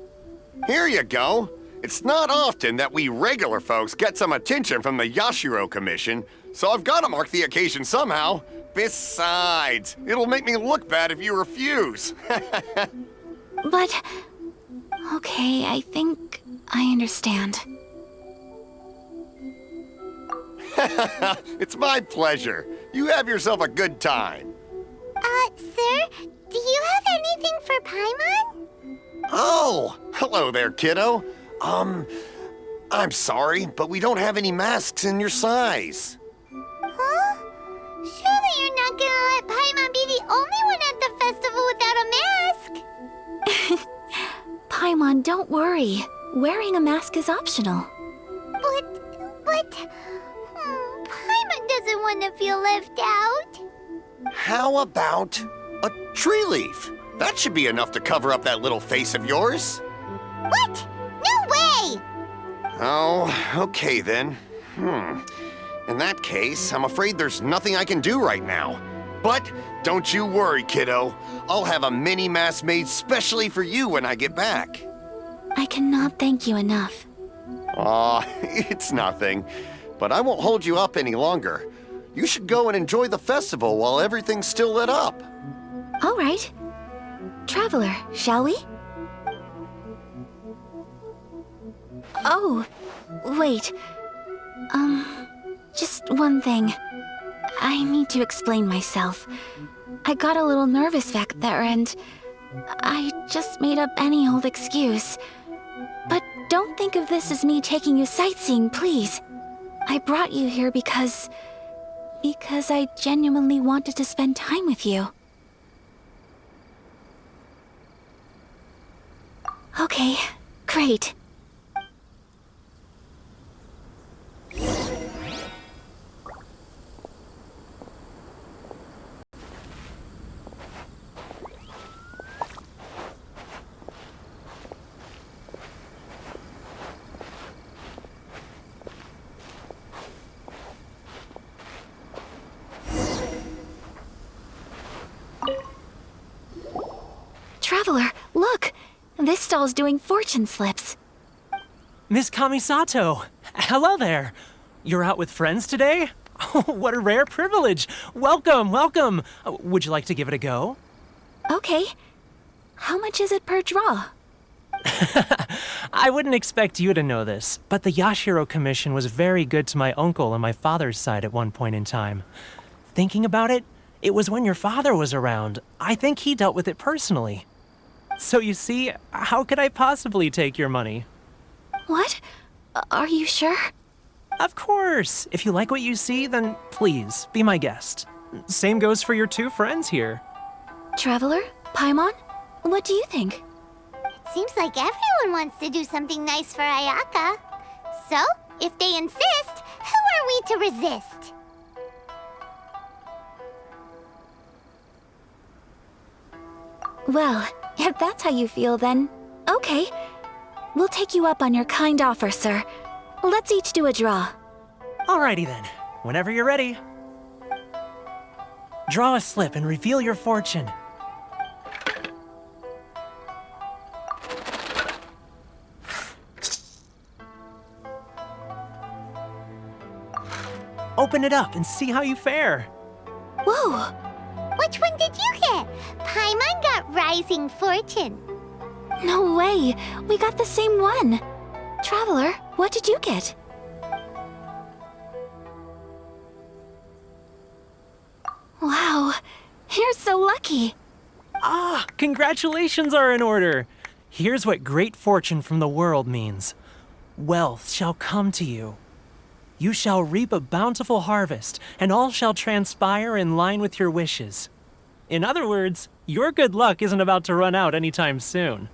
Here you go. It's not often that we regular folks get some attention from the Yashiro Commission, so I've got to mark the occasion somehow. Besides, it'll make me look bad if you refuse. But... Okay, I think I understand. It's my pleasure. You have yourself a good time. Sir, do you have anything for Paimon? Oh, hello there, kiddo. I'm sorry, but we don't have any masks in your size. Huh? Surely you're not gonna let Paimon be the only one at the festival without a mask? Paimon, don't worry. Wearing a mask is optional. But... Paimon doesn't want to feel left out. How about a tree leaf? That should be enough to cover up that little face of yours. What? No way! Oh, okay then. In that case, I'm afraid there's nothing I can do right now. But don't you worry, kiddo. I'll have a mini mask made specially for you when I get back. I cannot thank you enough. Aw, it's nothing. But I won't hold you up any longer. You should go and enjoy the festival while everything's still lit up. All right. Traveler, shall we? Oh, wait. Just one thing. I need to explain myself. I got a little nervous back there and I just made up any old excuse. But don't think of this as me taking you sightseeing, please. I brought you here because I genuinely wanted to spend time with you. Okay, great. Traveler, look! This stall's doing fortune slips. Miss Kamisato! Hello there! You're out with friends today? Oh, what a rare privilege! Welcome, welcome! Would you like to give it a go? Okay. How much is it per draw? I wouldn't expect you to know this, but the Yashiro Commission was very good to my uncle on my father's side at one point in time. Thinking about it, it was when your father was around. I think he dealt with it personally. So you see, how could I possibly take your money? What? Are you sure? Of course. If you like what you see, then please, be my guest. Same goes for your two friends here. Traveler? Paimon? What do you think? It seems like everyone wants to do something nice for Ayaka. So, if they insist, who are we to resist? Well, if that's how you feel, then okay. We'll take you up on your kind offer, sir. Let's each do a draw. Alrighty then. Whenever you're ready. Draw a slip and reveal your fortune. Open it up and see how you fare. Whoa! Which one did you get? Paimon got Rising Fortune. No way! We got the same one! Traveler, what did you get? Wow, you're so lucky! Ah, congratulations are in order. Here's what great fortune from the world means. Wealth shall come to you. You shall reap a bountiful harvest, and all shall transpire in line with your wishes. In other words, your good luck isn't about to run out anytime soon.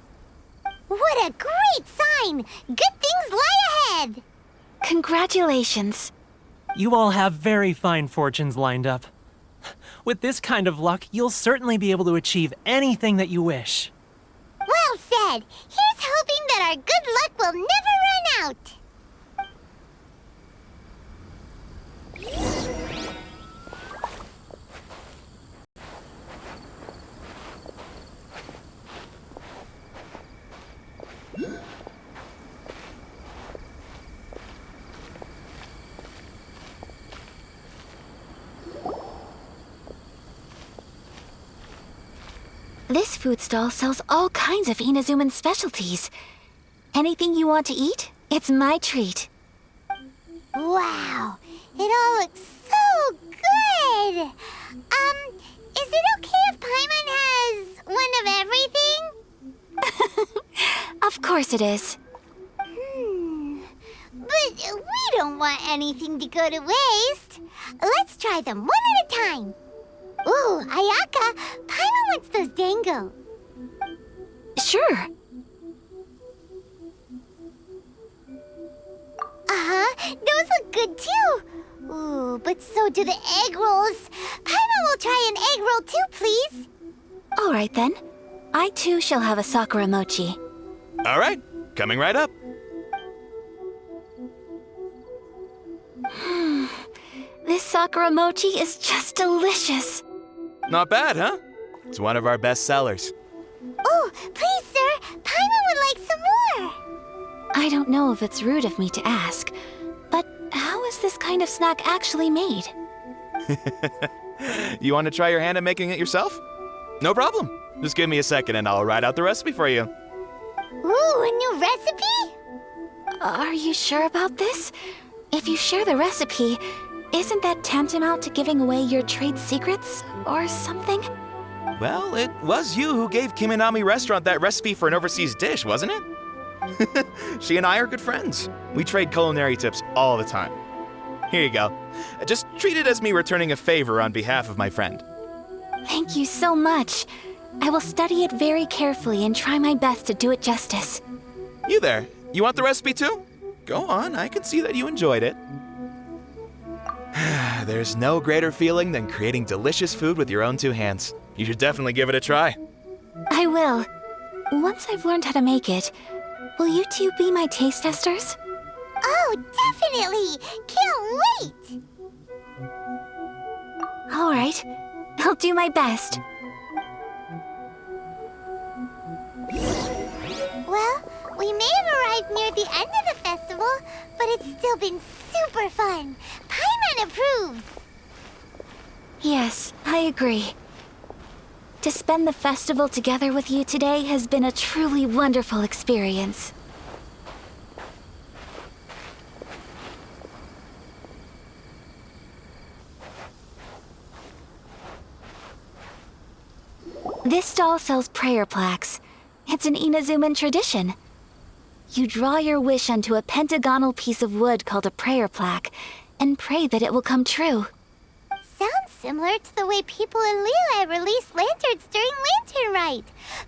What a great sign! Good things lie ahead! Congratulations. You all have very fine fortunes lined up. With this kind of luck, you'll certainly be able to achieve anything that you wish. Well said! Here's hoping that our good luck will never run out! This food stall sells all kinds of Inazuman specialties. Anything you want to eat, it's my treat. Wow! It all looks so good! Is it okay if Paimon has one of everything? Of course it is. But we don't want anything to go to waste. Let's try them one at a time. Ooh, Ayaka, Paimon wants those dango. Sure. Those look good too. Ooh, but so do the egg rolls. Paimon will try an egg roll too, please. All right then. I too shall have a Sakura mochi. All right, coming right up. This Sakura mochi is just delicious. Not bad, huh? It's one of our best sellers. Oh, please, sir. Paimon would like some more. I don't know if it's rude of me to ask, but how is this kind of snack actually made? You want to try your hand at making it yourself? No problem. Just give me a second and I'll write out the recipe for you. Ooh, a new recipe? Are you sure about this? If you share the recipe, isn't that tantamount to giving away your trade secrets or something? Well, it was you who gave Kiminami Restaurant that recipe for an overseas dish, wasn't it? She and I are good friends. We trade culinary tips all the time. Here you go. Just treat it as me returning a favor on behalf of my friend. Thank you so much. I will study it very carefully and try my best to do it justice. You there, you want the recipe too? Go on, I can see that you enjoyed it. There's no greater feeling than creating delicious food with your own two hands. You should definitely give it a try. I will. Once I've learned how to make it, will you two be my taste testers? Oh, definitely! Can't wait! All right. I'll do my best. Well, we may have arrived near the end of the festival, but it's still been super fun. Paimon approves. Yes, I agree. To spend the festival together with you today has been a truly wonderful experience. This stall sells prayer plaques. It's an Inazuman tradition. You draw your wish onto a pentagonal piece of wood called a prayer plaque and pray that it will come true. Sounds Similar to the way people in Liyue release lanterns during Lantern Rite.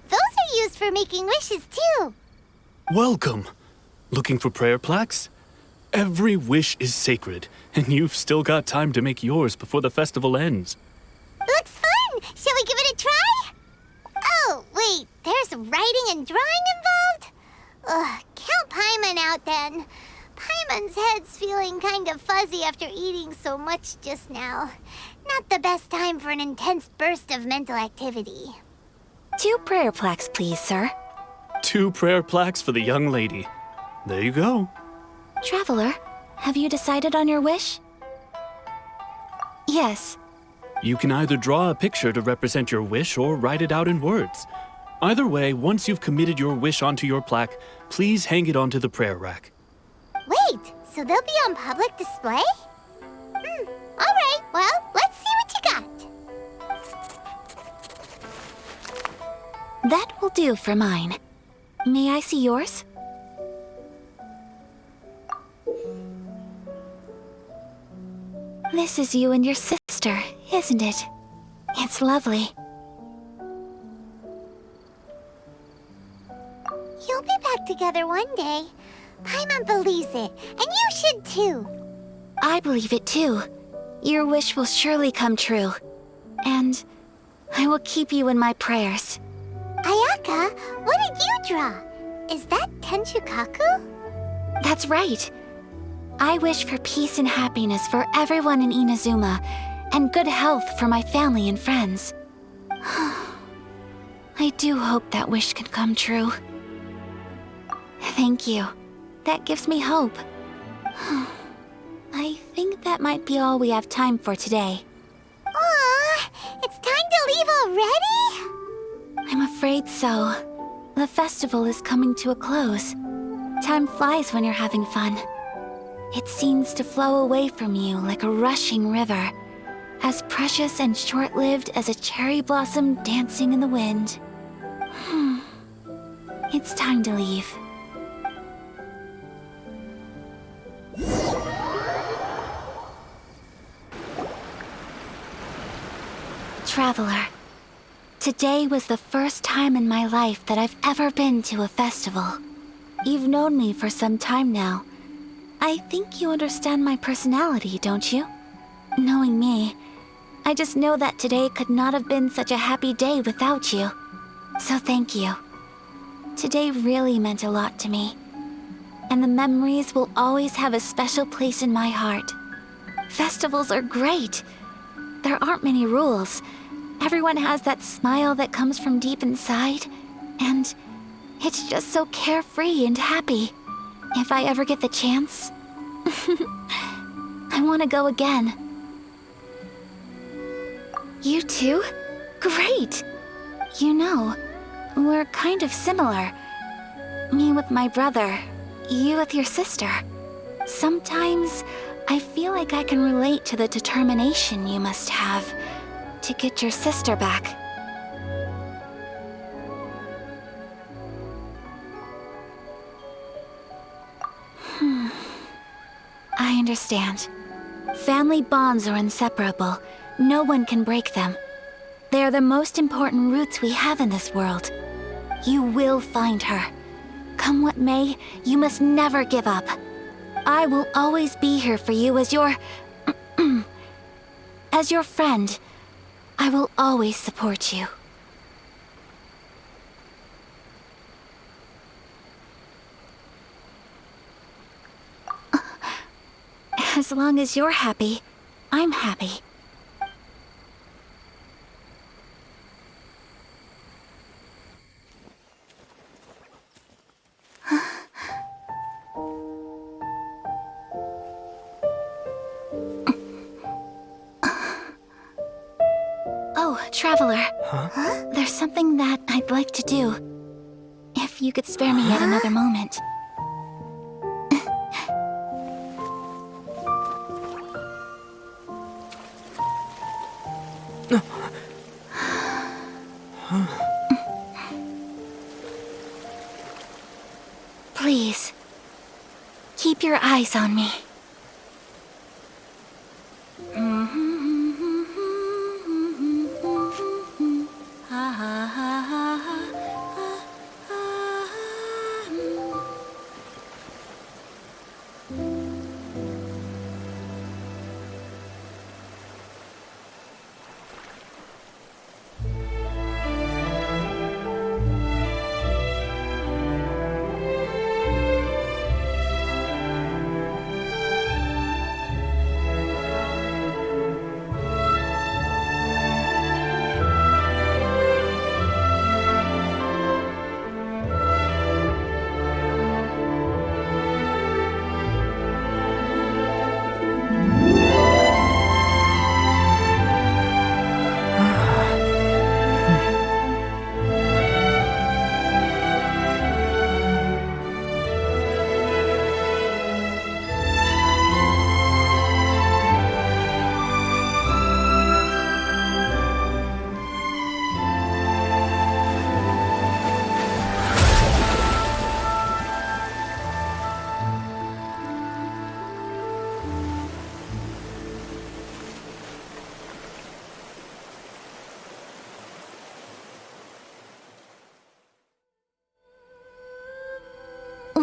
Those are used for making wishes, too. Welcome. Looking for prayer plaques? Every wish is sacred, and you've still got time to make yours before the festival ends. Looks fun! Shall we give it a try? Oh, wait, there's writing and drawing involved? Ugh, count Paimon out then. Paimon's head's feeling kind of fuzzy after eating so much just now. Not the best time for an intense burst of mental activity. 2 prayer plaques, please, sir. 2 prayer plaques for the young lady. There you go. Traveler, have you decided on your wish? Yes. You can either draw a picture to represent your wish or write it out in words. Either way, once you've committed your wish onto your plaque, please hang it onto the prayer rack. Wait, so they'll be on public display? Alright, well, let's see what you got. That will do for mine. May I see yours? This is you and your sister, isn't it? It's lovely. You'll be back together one day. Paimon believes it, and you should too. I believe it too. Your wish will surely come true. And I will keep you in my prayers. Ayaka, what did you draw? Is that Tenchukaku? That's right. I wish for peace and happiness for everyone in Inazuma, and good health for my family and friends. I do hope that wish can come true. Thank you. That gives me hope. I think that might be all we have time for today. Aw, it's time to leave already? I'm afraid so. The festival is coming to a close. Time flies when you're having fun. It seems to flow away from you like a rushing river, as precious and short-lived as a cherry blossom dancing in the wind. It's time to leave. Traveler, today was the first time in my life that I've ever been to a festival. You've known me for some time now. I think you understand my personality, don't you? Knowing me, I just know that today could not have been such a happy day without you. So thank you. Today really meant a lot to me. And the memories will always have a special place in my heart. Festivals are great. There aren't many rules. Everyone has that smile that comes from deep inside. And it's just so carefree and happy. If I ever get the chance, I want to go again. You too? Great! You know, we're kind of similar. Me with my brother, you with your sister. Sometimes I feel like I can relate to the determination you must have to get your sister back. I understand. Family bonds are inseparable. No one can break them. They are the most important roots we have in this world. You will find her. Come what may, you must never give up. I will always be here for you as your... as your friend. I will always support you. As long as you're happy, I'm happy. Oh, Traveler. Huh? There's something that I'd like to do. If you could spare me yet another moment. Please, keep your eyes on me.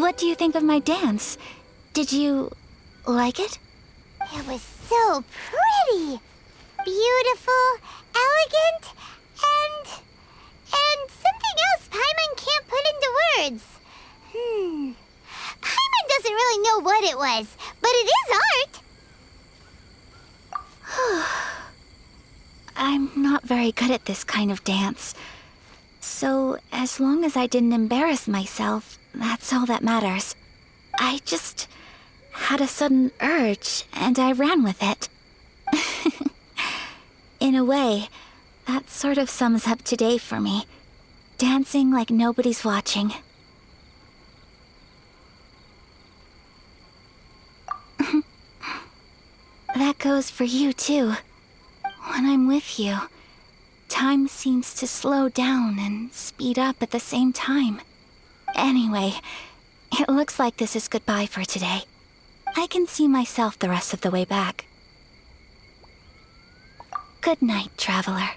What do you think of my dance? Did you like it? It was so pretty. Beautiful, elegant, and something else Paimon can't put into words. Paimon doesn't really know what it was, but it is art. I'm not very good at this kind of dance. So, as long as I didn't embarrass myself, that's all that matters. I just had a sudden urge, and I ran with it. In a way, that sort of sums up today for me. Dancing like nobody's watching. That goes for you, too. When I'm with you, time seems to slow down and speed up at the same time. Anyway, it looks like this is goodbye for today. I can see myself the rest of the way back. Good night, traveler.